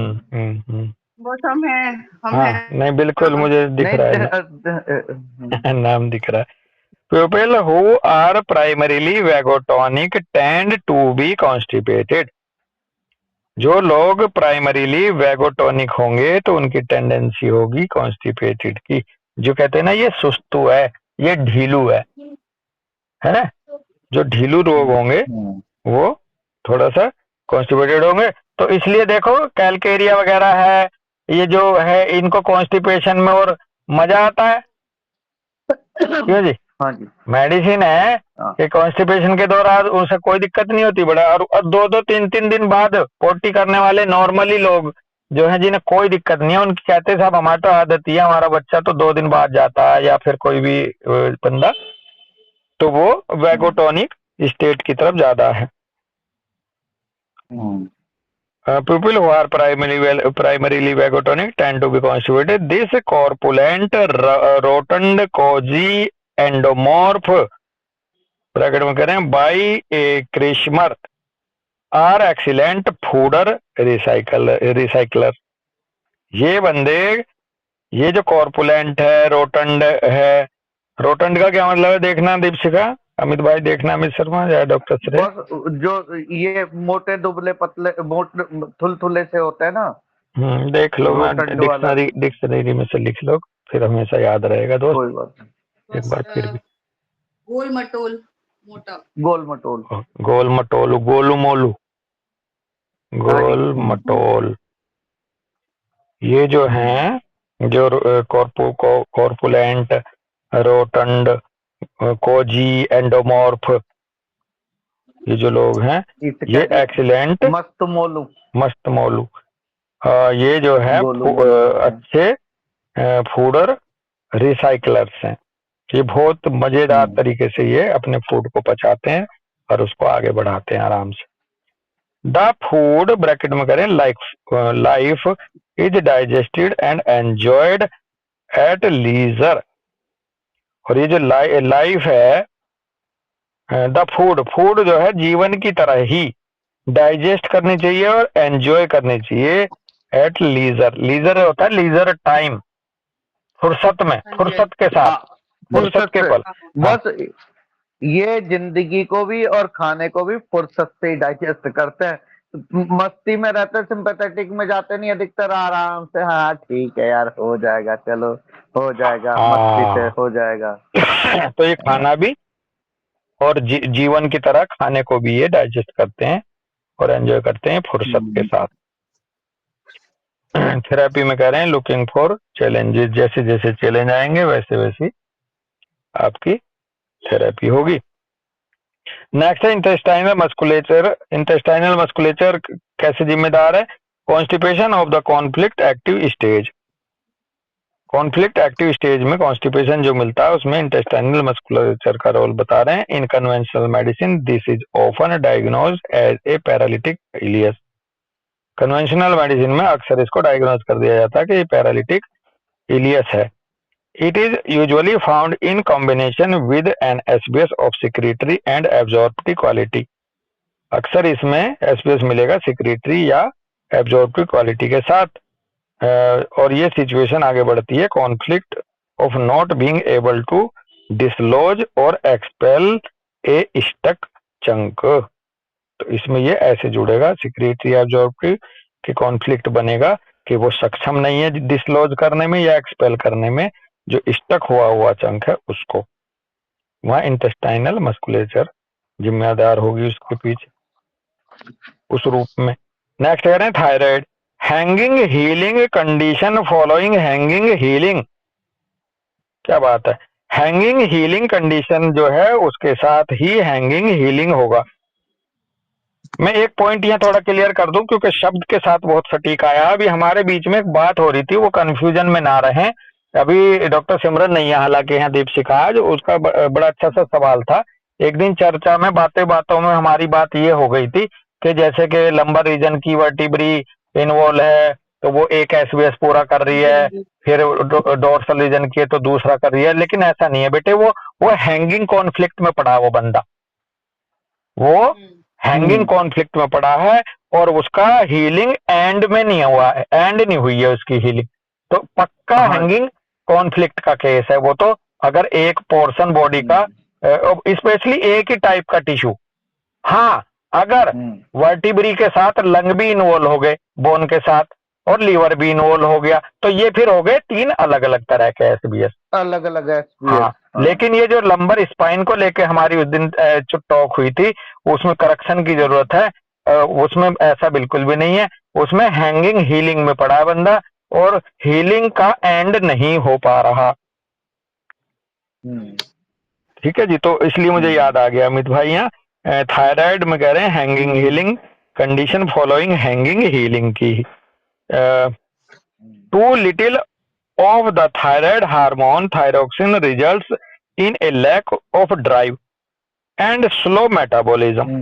वो तो हम हैं, हाँ नहीं बिल्कुल मुझे दिख रहा है नाम दिख रहा है। People who are primarily vagotonic tend to be constipated. जो लोग प्राइमरीली वैगोटोनिक होंगे तो उनकी टेंडेंसी होगी कॉन्स्टिपेटेड की, जो कहते हैं ना ये सुस्तु है, ये ढीलू है ना, जो ढीलू रोग होंगे वो थोड़ा सा कॉन्स्टिपेटेड होंगे। तो इसलिए देखो कैलकेरिया वगैरह है, ये जो है इनको कॉन्स्टिपेशन में और मजा आता है, क्यों जी? हाँ जी। मेडिसिन है हाँ। कि कॉन्स्टिपेशन के दौरान उसे कोई दिक्कत नहीं होती बड़ा, और 2-2 3-3 दिन बाद पोटी करने वाले नॉर्मली लोग जो है जिन्हें कोई दिक्कत नहीं है, उनकी कहते हैं साहब हमारी तो आदत ही है, हमारा बच्चा तो 2 दिन बाद जाता है, या फिर कोई भी बंदा, तो वो वैगोटोनिक स्टेट की तरफ ज्यादा है। People who are primarily vagotonic tend to be constipated. This corpulent rotund cosy endomorph bracket में करें by a Kretschmer are excellent fooder recycler. ये बंदे, ये जो कॉर्पुलेंट है, रोटंड है, रोटंड का क्या मतलब है देखना दीपशिका, अमित भाई देखना, अमित शर्मा या डॉक्टर श्रेय। बस जो ये मोटे दुबले पतले मोटे थुलथुले से होते हैं ना, देख लो, मैं रोटंड वाला। डिक्शनरी में से लिख लो, फिर हमेशा याद रहेगा दोस्त। कोई बात नहीं। एक बार फिर भी गोल मटोल मोटा, गोल मटोल, गोल मटोल, गोलू मोलू, गोल मटोल, ये जो हैं, जो कॉर्पुलेंट, रोटंड, कोजी, एंडोमॉर्फ, ये जो लोग हैं, ये एक्सीलेंट मस्त मोलू, ये जो है अच्छे फूडर रिसाइकलर्स हैं। ये बहुत मजेदार तरीके से ये अपने फूड को पचाते हैं और उसको आगे बढ़ाते हैं आराम से। द फूड ब्रैकेट में करें life is digested and enjoyed at leisure. और ये जो लाइफ है, द फूड जो है जीवन की तरह ही डाइजेस्ट करनी चाहिए और एंजॉय करनी चाहिए एट लीजर। लीजर होता है लीजर टाइम, फुर्सत में, फुर्सत के साथ, फुर्सत के पल। बस ये जिंदगी को भी और खाने को भी फुर्सत से डाइजेस्ट करते हैं। मस्ती में रहते, सिंपैथेटिक में जाते नहीं, अधिकतर आराम से, हाँ ठीक है यार, हो जाएगा, चलो हो जाएगा, मस्ती से हो जाएगा। तो ये खाना भी और जीवन की तरह खाने को भी ये डाइजेस्ट करते हैं और एंजॉय करते हैं फुर्सत के साथ। थेरेपी में कह रहे हैं लुकिंग फॉर चैलेंजेस, जैसे जैसे चैलेंज आएंगे वैसे वैसे आपकी थेरेपी होगी। नेक्स्ट है इंटेस्टाइनल मस्कुलेचर। इंटेस्टाइनल मस्कुलेचर कैसे जिम्मेदार है? Constipation of the conflict active stage. Conflict active stage में कॉन्स्टिपेशन जो मिलता है उसमें इंटेस्टाइनल मस्कुलेचर का रोल बता रहे हैं। In conventional medicine this is often diagnosed as a paralytic ileus. Conventional medicine में अक्सर इसको डायग्नोज कर दिया जाता है कि ये पैरालिटिक इलियस है। It is usually found in combination with an SBS of secretory and absorptive quality. अक्सर इसमें SBS मिलेगा secretory या absorptive quality के साथ, और ये सिचुएशन आगे बढ़ती है conflict of not being able to dislodge or expel a stuck chunk. तो इसमें ये ऐसे जुड़ेगा, secretory absorptive की conflict बनेगा कि वो सक्षम नहीं है डिसलॉज करने में या एक्सपेल करने में, जो स्टक हुआ चंक है उसको, वहां इंटेस्टाइनल मस्कुलेचर जिम्मेदार होगी उसके पीछे उस रूप में। नेक्स्ट कह रहे हैं thyroid. Hanging healing condition following hanging healing. क्या बात है, हैंगिंग हीलिंग कंडीशन जो है उसके साथ ही हैंगिंग हीलिंग होगा। मैं एक पॉइंट यहाँ थोड़ा क्लियर कर दूं क्योंकि शब्द के साथ बहुत सटीक आया। अभी हमारे बीच में एक बात हो रही थी, वो कंफ्यूजन में ना रहें। अभी डॉक्टर सिमरन नहीं है, हालांकि यहाँ दीपशिखा, आज उसका बड़ा अच्छा सा सवाल था। एक दिन चर्चा में बातों में हमारी बात ये हो गई थी कि जैसे कि लंबर रीजन की वर्टिब्री इन्वॉल्व है तो वो एक SBS पूरा कर रही है, फिर डोर्सल रीजन की है तो दूसरा कर रही है, लेकिन ऐसा नहीं है बेटे। वो हैंगिंग कॉन्फ्लिक्ट में पड़ा, वो बंदा वो हैंगिंग कॉन्फ्लिक्ट में पड़ा है और उसका हीलिंग एंड में नहीं हुआ है, एंड नहीं हुई है उसकी हीलिंग, तो पक्का हैंगिंग कॉन्फ्लिक्ट का केस है वो। तो अगर एक पोर्शन बॉडी का, स्पेशली एक ही टाइप का टिश्यू, हाँ अगर वर्टिब्री के साथ लंग भी इन्वॉल्व हो गए बोन के साथ और लीवर भी इन्वॉल्व हो गया, तो ये फिर हो गए 3 अलग अलग तरह के SBS, अलग अलग SBS। हाँ। लेकिन ये जो लंबर स्पाइन को लेके हमारी उस दिन जो टॉक हुई थी उसमें करेक्शन की जरूरत है, उसमें ऐसा बिल्कुल भी नहीं है। उसमें हैंगिंग हीलिंग में पड़ा है बंदा और हीलिंग का एंड नहीं हो पा रहा। ठीक है जी, तो इसलिए मुझे याद आ गया अमित भाई। यहाँ थायराइड में कह रहे हैं hanging healing condition following hanging healing की। Too little of the thyroid hormone thyroxine results in a lack of drive and slow metabolism.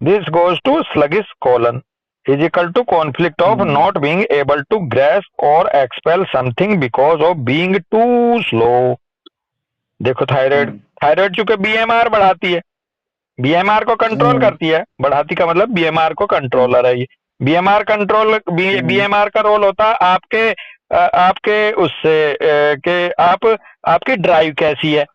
This goes to sluggish colon is equal to conflict of not being able to grasp or expel something because of being too slow. देखो thyroid चूंकि BMR बढ़ाती है, BMR को control करती है, बढ़ाती का मतलब बीएमआर को कंट्रोलर है ये। बीएमआर कंट्रोल बीएमआर का रोल होता है आपके उससे कि आपकी ड्राइव कैसी है,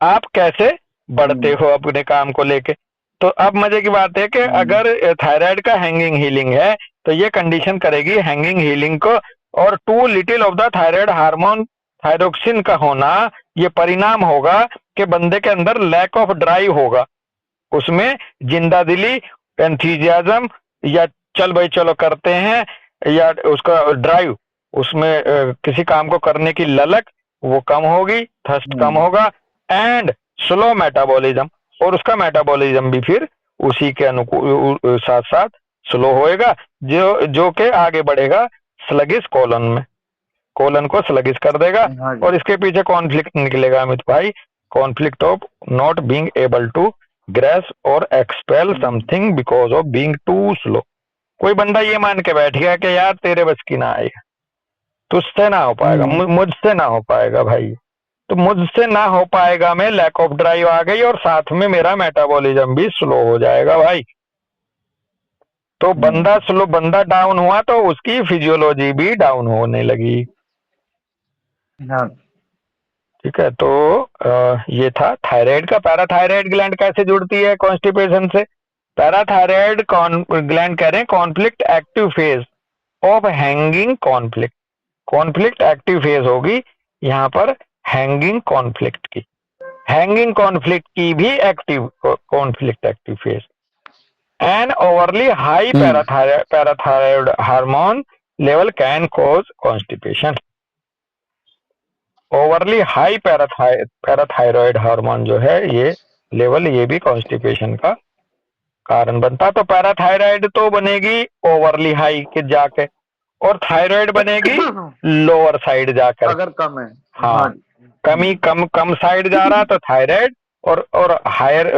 आप कैसे बढ़ते हो अपने काम को लेके। तो अब मजे की बात है कि अगर थायराइड का हैंगिंग हीलिंग है तो ये कंडीशन करेगी हैंगिंग हीलिंग को, और too little of the thyroid hormone thyroxine का होना ये परिणाम होगा कि बंदे के अंदर लैक ऑफ ड्राइव होगा, उसमें जिंदा दिली एंथुजियाज्म या चल भाई चलो करते हैं, या उसका ड्राइव, उसमें किसी काम को करने की ललक वो कम होगी, थर्स्ट कम होगा, एंड स्लो मेटाबॉलिज्म, और उसका मेटाबॉलिज्म भी फिर उसी के अनुकूल साथ साथ स्लो होएगा, जो के आगे बढ़ेगा स्लगिश कोलन में, कोलन को स्लगिश कर देगा। और इसके पीछे कॉन्फ्लिक्ट निकलेगा अमित भाई, conflict of not being able to grasp और expel something because of being too slow. कोई बंदा ये मान के बैठ गया कि यार तेरे बस की ना आएगा, तुझसे ना हो पाएगा, मुझसे ना हो पाएगा भाई, तो मुझसे ना हो पाएगा में लैक ऑफ ड्राइव आ गई और साथ में मेरा मेटाबॉलिज्म भी स्लो हो जाएगा भाई। तो बंदा डाउन हुआ तो उसकी फिजियोलॉजी भी डाउन होने लगी। ठीक है, तो ये था थायराइड का। पैराथायराइड ग्लैंड कैसे जुड़ती है कॉन्स्टिपेशन से? पैराथायराइड ग्लैंड कह रहे हैं conflict active phase of hanging conflict, conflict active phase होगी यहाँ पर हैंगिंग कॉन्फ्लिक्ट की, हैंगिंग कॉन्फ्लिक्ट की भी active conflict active phase. An overly high parathyroid hormone level can cause constipation. Overly high parathyroid hormone जो है ये लेवल, ये भी कॉन्स्टिपेशन का कारण बनता। तो पैराथायराइड तो बनेगी ओवरली हाई के जाके, और थायराइड बनेगी लोअर साइड जाकर, अगर कम है। हाँ, कम साइड जा रहा तो थायराइड, और हायर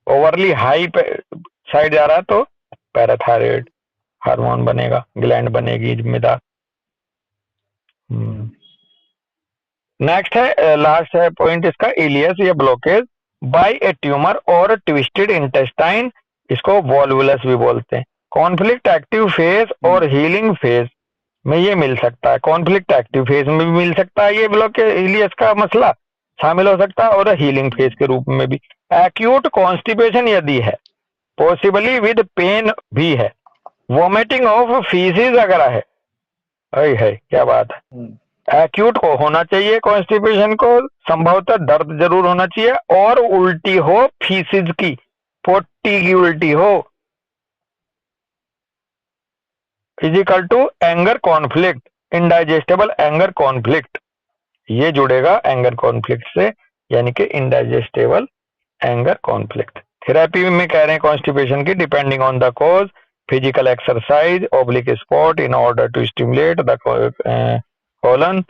ओवरली हाई साइड जा रहा तो पैराथायराइड हार्मोन बनेगा, ग्लैंड बनेगी जिम्मेदार। नेक्स्ट है, लास्ट है पॉइंट इसका, इलियस या ब्लॉकेज बाय ए ट्यूमर और ट्विस्टेड इंटेस्टाइन, इसको वॉल्वुलस भी बोलते हैं। कॉन्फ्लिक्ट एक्टिव फेज और हीलिंग फेज में ये मिल सकता है, कॉन्फ्लिक्ट एक्टिव फेज में भी मिल सकता है ये ब्लॉकेज, इलियस का मसला शामिल हो सकता है, और हीलिंग फेज के रूप में भी। एक्यूट कॉन्स्टिपेशन यदि है, पॉसिबली विद पेन भी है, वोमिटिंग ऑफ फीसिस अगर है क्या बात है, एक्यूट को होना चाहिए कॉन्स्टिपेशन को, संभवतः दर्द जरूर होना चाहिए, और उल्टी हो फीसिस की, पोटी की उल्टी हो, equal to anger conflict, indigestible anger conflict, ये जुड़ेगा एंगर कॉन्फ्लिक्ट से, यानी कि इंडाइजेस्टेबल एंगर कॉन्फ्लिक्ट। थेरेपी में कह रहे हैं कॉन्स्टिपेशन की, depending on the cause, physical exercise, oblique spot in order to stimulate the colon,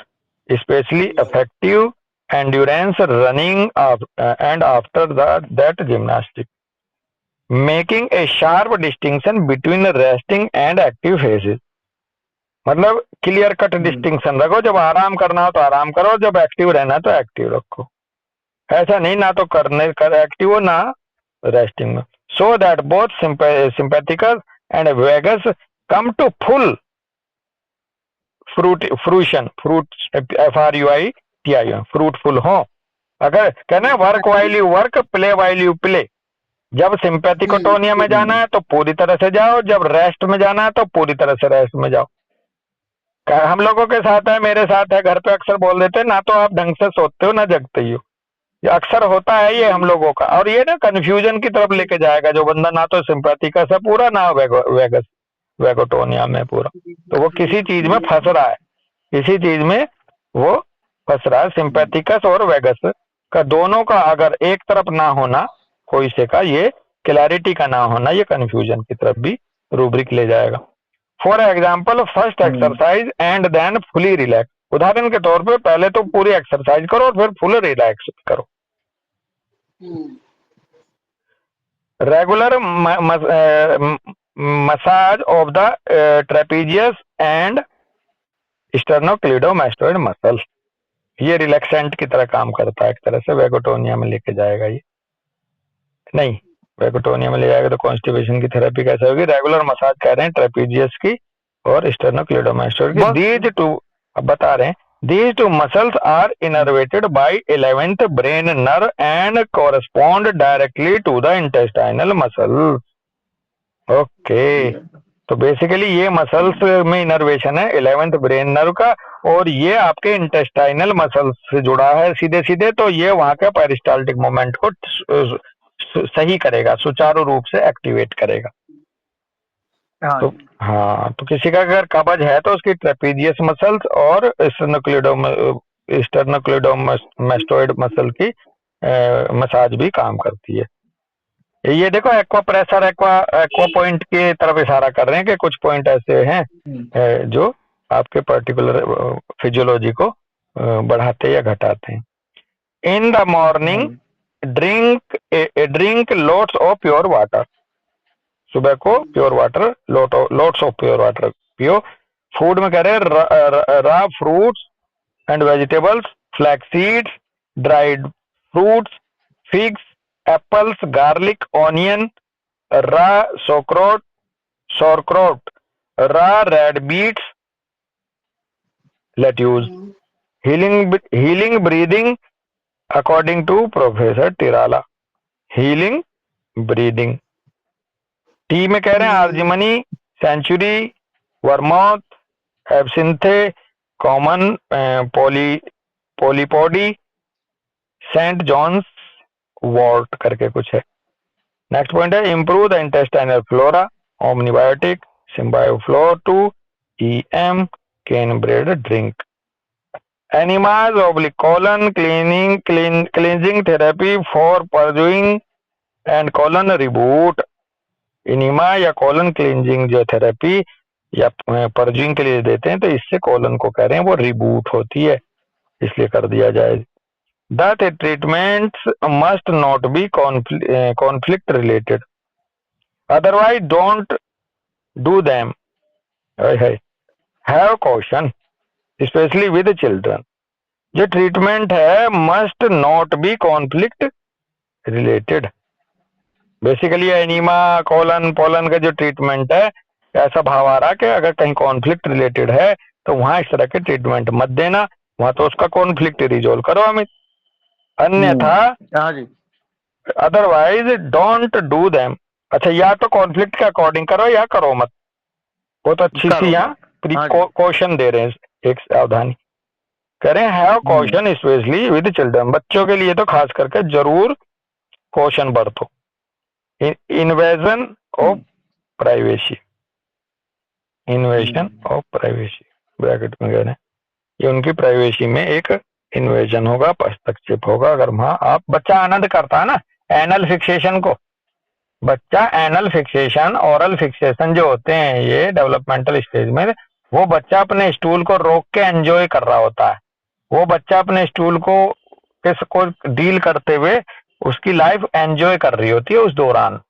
especially effective endurance running and after that gymnastic, making a sharp distinction between resting and active phases। मतलब clear cut distinction रखो, जब आराम करना हो तो आराम करो, जब एक्टिव रहना तो एक्टिव रखो, ऐसा नहीं ना तो एक्टिव हो ना रेस्टिंग में। So that both sympathicus and vagus come to full fruition, fruitful हो। अगर कहना work while you work, play while you play, जब सिंपैथिकोटोनिया में जाना है तो पूरी तरह से जाओ, जब रेस्ट में जाना है तो पूरी तरह से रेस्ट में जाओ। हम लोगों के साथ है, मेरे साथ है, घर पे अक्सर बोल देते हैं ना तो आप ढंग से सोते हो ना जगते ही हो, ये अक्सर होता है ये हम लोगों का, और ये ना कंफ्यूजन की तरफ लेके जाएगा जो बंदा ना तो सिंपैथिकस है पूरा, ना वेगस वेगोटोनिया में पूरा, तो वो किसी चीज में फंस रहा है, किसी चीज में वो फंस रहा है, सिंपैथिकस और वेगस का दोनों का अगर एक तरफ ना होना कोई से का, ये क्लैरिटी का ना होना, ये कंफ्यूजन की तरफ भी रूब्रिक ले जाएगा। For example first exercise and then fully relax, उदाहरण के तौर पे पहले तो पूरी एक्सरसाइज करो और फिर फुल रिलैक्स करो। Regular massage of the trapezius and sternocleidomastoid muscle, ये रिलैक्सेंट की तरह काम करता है एक तरह से, वेगोटोनिया में लेके जाएगा। ये नहीं, वेगोटोनिया में ले जाएगा तो कॉन्स्टिपेशन की थेरेपी कैसे होगी? रेगुलर मसाज कह रहे हैं ट्रेपीजियस की और स्टर्नोक्लिडोमास्टोइड की। दीज टू, अब बता रहे हैं, these two muscles are innervated by 11th brain nerve and correspond directly to the intestinal muscles. Okay, तो बेसिकली ये मसल्स में इनर्वेशन है 11th ब्रेन नर्व का, और ये आपके इंटेस्टाइनल मसल्स से जुड़ा है सीधे सीधे, तो ये वहां के पेरिस्टाल्टिक मोमेंट को सही करेगा, सुचारू रूप से एक्टिवेट करेगा। तो हाँ, तो किसी का अगर कब्ज है तो उसकी ट्रेपीजियस मसल्स और स्टर्नोक्लिडोमास्टोइड मसल की मसाज भी काम करती है। ये देखो एक्वा प्रेशर, एक्वा पॉइंट की तरफ इशारा कर रहे हैं कि कुछ पॉइंट ऐसे हैं जो आपके पर्टिकुलर फिजियोलॉजी को बढ़ाते या घटाते हैं। In the morning drink lots of pure water, सुबह को pure water, lots of pure water पियो। फूड में कह रहे हैं raw fruits and vegetables, flax seeds, dried fruits, figs, apples, garlic, onion, raw sauerkraut, raw red beets, lettuce. Healing breathing according to professor Tirala, healing breathing. Tea में कह रहे हैं आर्जिमनी, centaury, vermouth, absinthe, common polypody, saint John's wort करके कुछ है। Next point है improve the intestinal flora, omnibiotic, Symbioflor 2, EM, Kanne bread drink. Enemas oblique colon cleansing therapy for purging and colon reboot. Enema या colon cleansing जो therapy या purging के लिए देते हैं, तो इससे कोलन को कह रहे हैं वो रिबूट होती है, इसलिए कर दिया जाए। The treatments must not be conflict related, otherwise don't do them. Have caution specially with children. जो ट्रीटमेंट है must not be conflict related. Basically enema, colon, pollen का जो ट्रीटमेंट है, ऐसा भाव आ रहा है कि अगर कहीं कॉन्फ्लिक्ट रिलेटेड है तो वहां इस तरह के ट्रीटमेंट मत देना, वहां तो उसका कॉन्फ्लिक्ट रिजोल्व करो अमित, अन्यथा अदरवाइज डोंट डू देम। अच्छा, या तो कॉन्फ्लिक्ट के अकॉर्डिंग करो या करो मत। बहुत अच्छी सी यहाँ क्वेश्चन दे रहे हैं, एक सावधानी कह रहे हैं, have caution specially with children, बच्चों के लिए तो खास करके जरूर कॉशन बरतो। Invasion of privacy, invasion of privacy bracket में कह रहे हैं, ये उनकी प्राइवेसी में एक इन्वेजन होगा, हस्तक्षेप होगा अगर वहां आप, बच्चा आनंद करता है ना एनल फिक्सेशन को, बच्चा एनल फिक्सेशन, ओरल फिक्सेशन जो होते हैं ये डेवलपमेंटल स्टेज में, वो बच्चा अपने स्टूल को रोक के एंजॉय कर रहा होता है, वो बच्चा अपने स्टूल को डील करते हुए उसकी लाइफ एंजॉय कर रही होती है उस दौरान।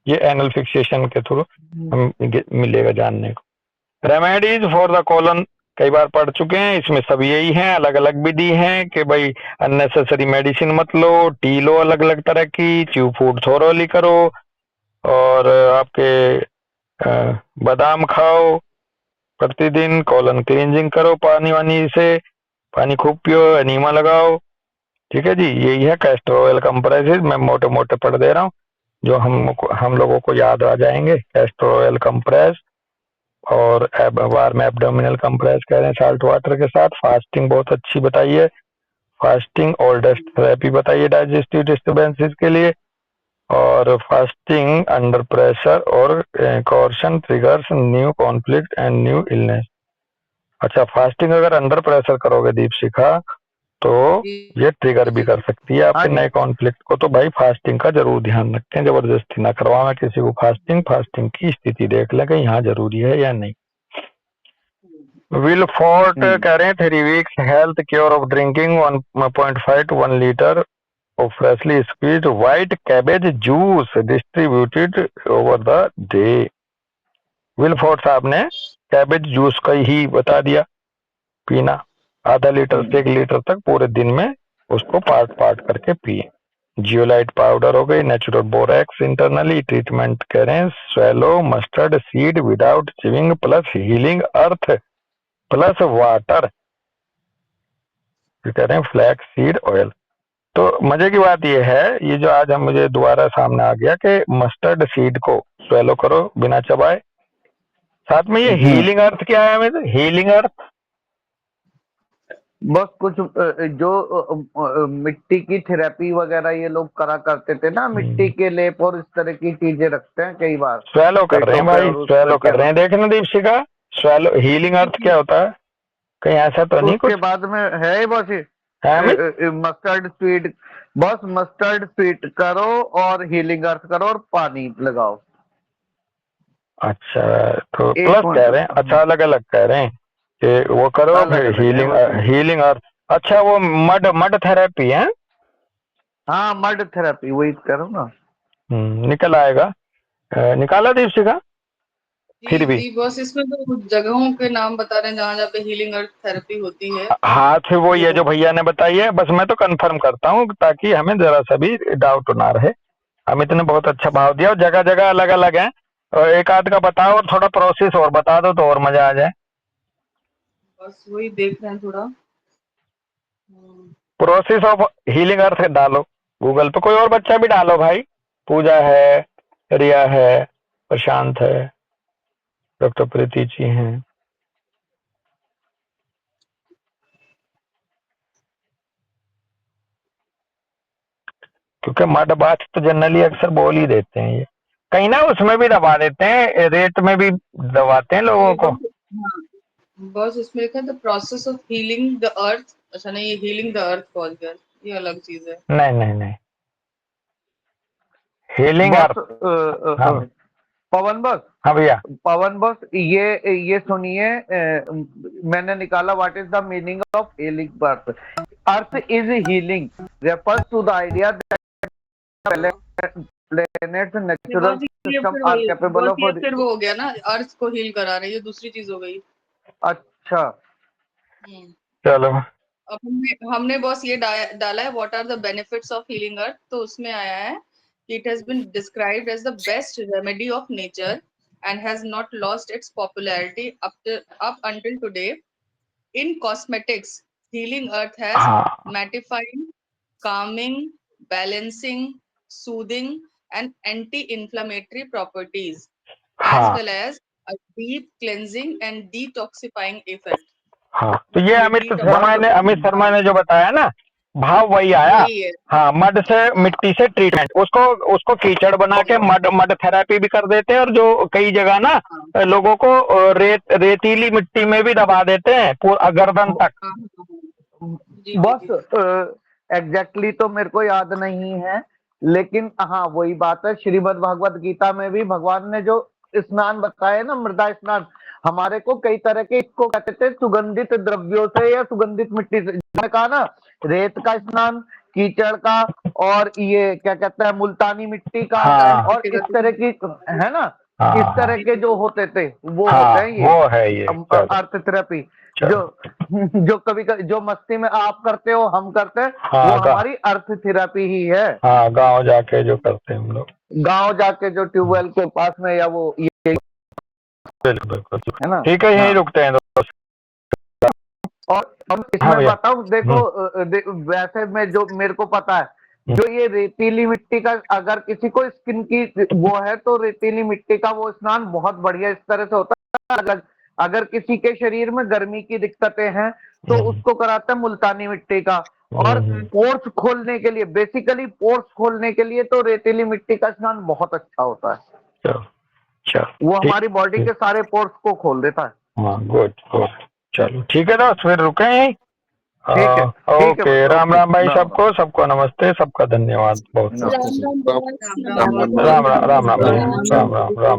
ये एनल फिक्सेशन के थ्रू मिलेगा जानने को। रेमेडीज फॉर द कोलन कई बार पढ़ चुके हैं, इसमें सब यही हैं, अलग अलग विधि हैं कि भाई अननेसेसरी मेडिसिन मत लो, टी लो अलग अलग तरह की, च्यू फूड थोरोली करो, और आपके बादाम खाओ प्रतिदिन, कोलन क्लींजिंग करो पानी वानी से, पानी खूब पियो, एनीमा लगाओ। ठीक है जी, यही है कैस्टर ऑयल कंप्रेसेस, मैं मोटे मोटे पढ़ दे रहा हूँ जो हम लोगों को याद आ जाएंगे। कैस्टर ऑयल कंप्रेस और वार्म एब्डोमिनल कंप्रेस कह रहे हैं साल्ट वाटर के साथ। फास्टिंग बहुत अच्छी बताइए, फास्टिंग ओल्डेस्ट थेरेपी बताइए डाइजेस्टिव डिस्टर्बेंसेस के लिए, और फास्टिंग अंडर प्रेशर और coercion triggers new conflict and new illness. अच्छा, फास्टिंग अगर अंडर प्रेशर करोगे दीपशिखा तो ये ट्रिगर भी कर सकती है हाँ आपके जी। नए कॉन्फ्लिक्ट को। तो भाई फास्टिंग का जरूर ध्यान रखें, जबरदस्ती ना करवाएं किसी को फास्टिंग। फास्टिंग की स्थिति देख लें कि यहाँ जरूरी है या नहीं। विल फोर्ट कह रहे हैं 3 weeks health cure of drinking 1.5 to 1 litre of freshly squeezed white cabbage juice distributed over the day। विलफोर्ड साहब ने कैबेज जूस का ही बता दिया पीना, आधा लीटर से 1 लीटर तक पूरे दिन में उसको पार्ट पार्ट करके पिए। जियोलाइट पाउडर हो गई, नेचुरल बोरेक्स इंटरनली ट्रीटमेंट करें, swallow mustard seed without chewing plus healing earth plus water करें, फ्लैक्स सीड ऑयल। तो मजे की बात यह है, ये जो आज हम मुझे दोबारा सामने आ गया कि मस्टर्ड सीड को स्वेलो करो बिना चबाए। साथ में ये हीलिंग अर्थ क्या है हमें, हीलिंग अर्थ बस कुछ जो मिट्टी की थेरेपी वगैरह ये लोग करा करते थे ना, मिट्टी के लेप और इस तरह की चीजें रखते हैं कई बार। स्वेलो कर रहे हैं पेटों पे भाई, और उस स्वेलो पर कर रहे हैं। देखना दीपशिका, स्वेलो हीलिंग अर्थ क्या होता है, कहीं ऐसा तो नहीं उसके कुछ बाद में है बस है अमित? मस्टर्ड स्वीट, बस मस्टर्ड स्वीट करो और हीलिंग अर्थ करो और पानी लगाओ। अच्छा, तो एक प्लस कह रहे हैं, मिनट, अच्छा अलग अलग कह रहे हैं कि वो करो अलग फिर अलग है बस। हीलिंग अर्थ। अच्छा वो मड मड थेरेपी है। हाँ मड थेरेपी वही करो ना। निकल आएगा। निकाला दीपशिका फिर जी भी। जी बस इसमें तो कुछ जगहों के नाम बता रहे हैं जहाँ जहाँ पे हीलिंग अर्थ थेरेपी होती है। हाँ फिर वो ये वो जो भैया ने बताई है, बस मैं तो कंफर्म करता हूँ ताकि हमें जरा सा भी डाउट ना रहे। अमित ने बहुत अच्छा भाव दिया और जगह जगह अलग अलग है, और एक आध का बताओ और थोड़ा प्रोसेस और बता दो तो और मजा आ जाए। बस वही देख रहे हैं थोड़ा। प्रोसेस ऑफ हीलिंग अर्थ डालो गूगल पे, कोई और बच्चा भी डालो भाई, पूजा है, रिया है, प्रशांत है, डॉक्टर प्रीति जी हैं। क्योंकि मड बात तो जनरली अक्सर बोल ही देते हैं, ये कहीं ना उसमें भी दबा देते हैं, रेट में भी दबाते हैं लोगों ये को। हाँ, बस इसमें लिखा है the process of healing the earth. अच्छा नहीं, ये हीलिंग द अर्थ कॉल कर, ये अलग चीज है। नहीं नहीं नहीं, हीलिंग बस अर्थ। हाँ पवन बस, हाँ भैया। पवन बस ये सुनिए, मैंने निकाला what is the meaning of healing birth. Earth is healing refers to the idea planets natural बस ये सिस्टम फिर आर वही, कैपेबल बस ऑफ। ये फिर वो हो गया ना, अर्थ को हील करा रही है, दूसरी चीज हो गई। अच्छा चलो अब हमने बस ये डाला है what are the benefits of healing earth, तो उसमें आया है कि it has been described as the best remedy of nature and has not lost its popularity up until today. In cosmetics healing earth has हाँ mattifying, calming, balancing, soothing, and anti-inflammatory properties, as हाँ well as a deep cleansing and detoxifying effect. हाँ, तो ये ये अमित शर्मा ने जो बताया ना, भाव वही आया। वही है। हाँ, मड से मिट्टी से ट्रीटमेंट, उसको उसको कीचड़ बना के मड मड थेरेपी भी कर देते हैं, और जो कई जगह ना हाँ, लोगों को रेतीली मिट्टी में भी दबा देते हैं पूरा गर्दन तक। हाँ, जी जी बस जी। एग्जैक्टली तो मेरे को याद नहीं है, लेकिन हाँ वही बात है, श्रीमद् भागवत गीता में भी भगवान ने जो स्नान बताए ना, मृदा स्नान, हमारे को कई तरह के इसको कहते थे सुगंधित द्रव्यों से या सुगंधित मिट्टी से। मैंने कहा ना, रेत का स्नान, कीचड़ का, और ये क्या कहते हैं मुल्तानी मिट्टी का, हाँ और इस तरह की है ना, हाँ इस तरह के जो होते थे वो हाँ, होते हैं ये वो है ये। चलो अर्थ थेरेपी। चलो। जो कभी जो मस्ती में आप करते हो हम करते हैं, हाँ, वो हमारी अर्थ थेरेपी ही है। हाँ, गांव जाके जो करते हैं हम लोग, गांव जाके जो ट्यूबवेल के पास में या वो ये बिल्कुल बिल्कुल। है ना। ठीक है, यहीं हाँ। रुकते हैं दोस्त। और हाँ इसमें भैया। बताऊं, देखो वैसे में जो मेरे को पता है, जो ये रेतीली मिट्टी का अगर किसी को स्किन की वो है, तो रेतीली मिट्टी का वो स्नान बहुत बढ़िया इस तरह से होता है। अगर किसी के शरीर में गर्मी की दिक्कतें हैं तो उसको कराते हैं मुल्तानी मिट्टी का। और पोर्स खोलने के लिए, बेसिकली पोर्स खोलने के लिए तो रेतीली मिट्टी का स्नान बहुत अच्छा होता है। चलो चलो, वो हमारी बॉडी के सारे पोर्स को खोल देता है। हाँ गुड गुड। चलो ठीक है दोस्त, फिर रुके यहीं। ठीक है ओके, राम राम भाई राम सबको, सबको नमस्ते, सबका धन्यवाद बहुत बहुत। राम राम राम boss, राम नमस्ते राम राम राम राम boss। राम राम राम राम।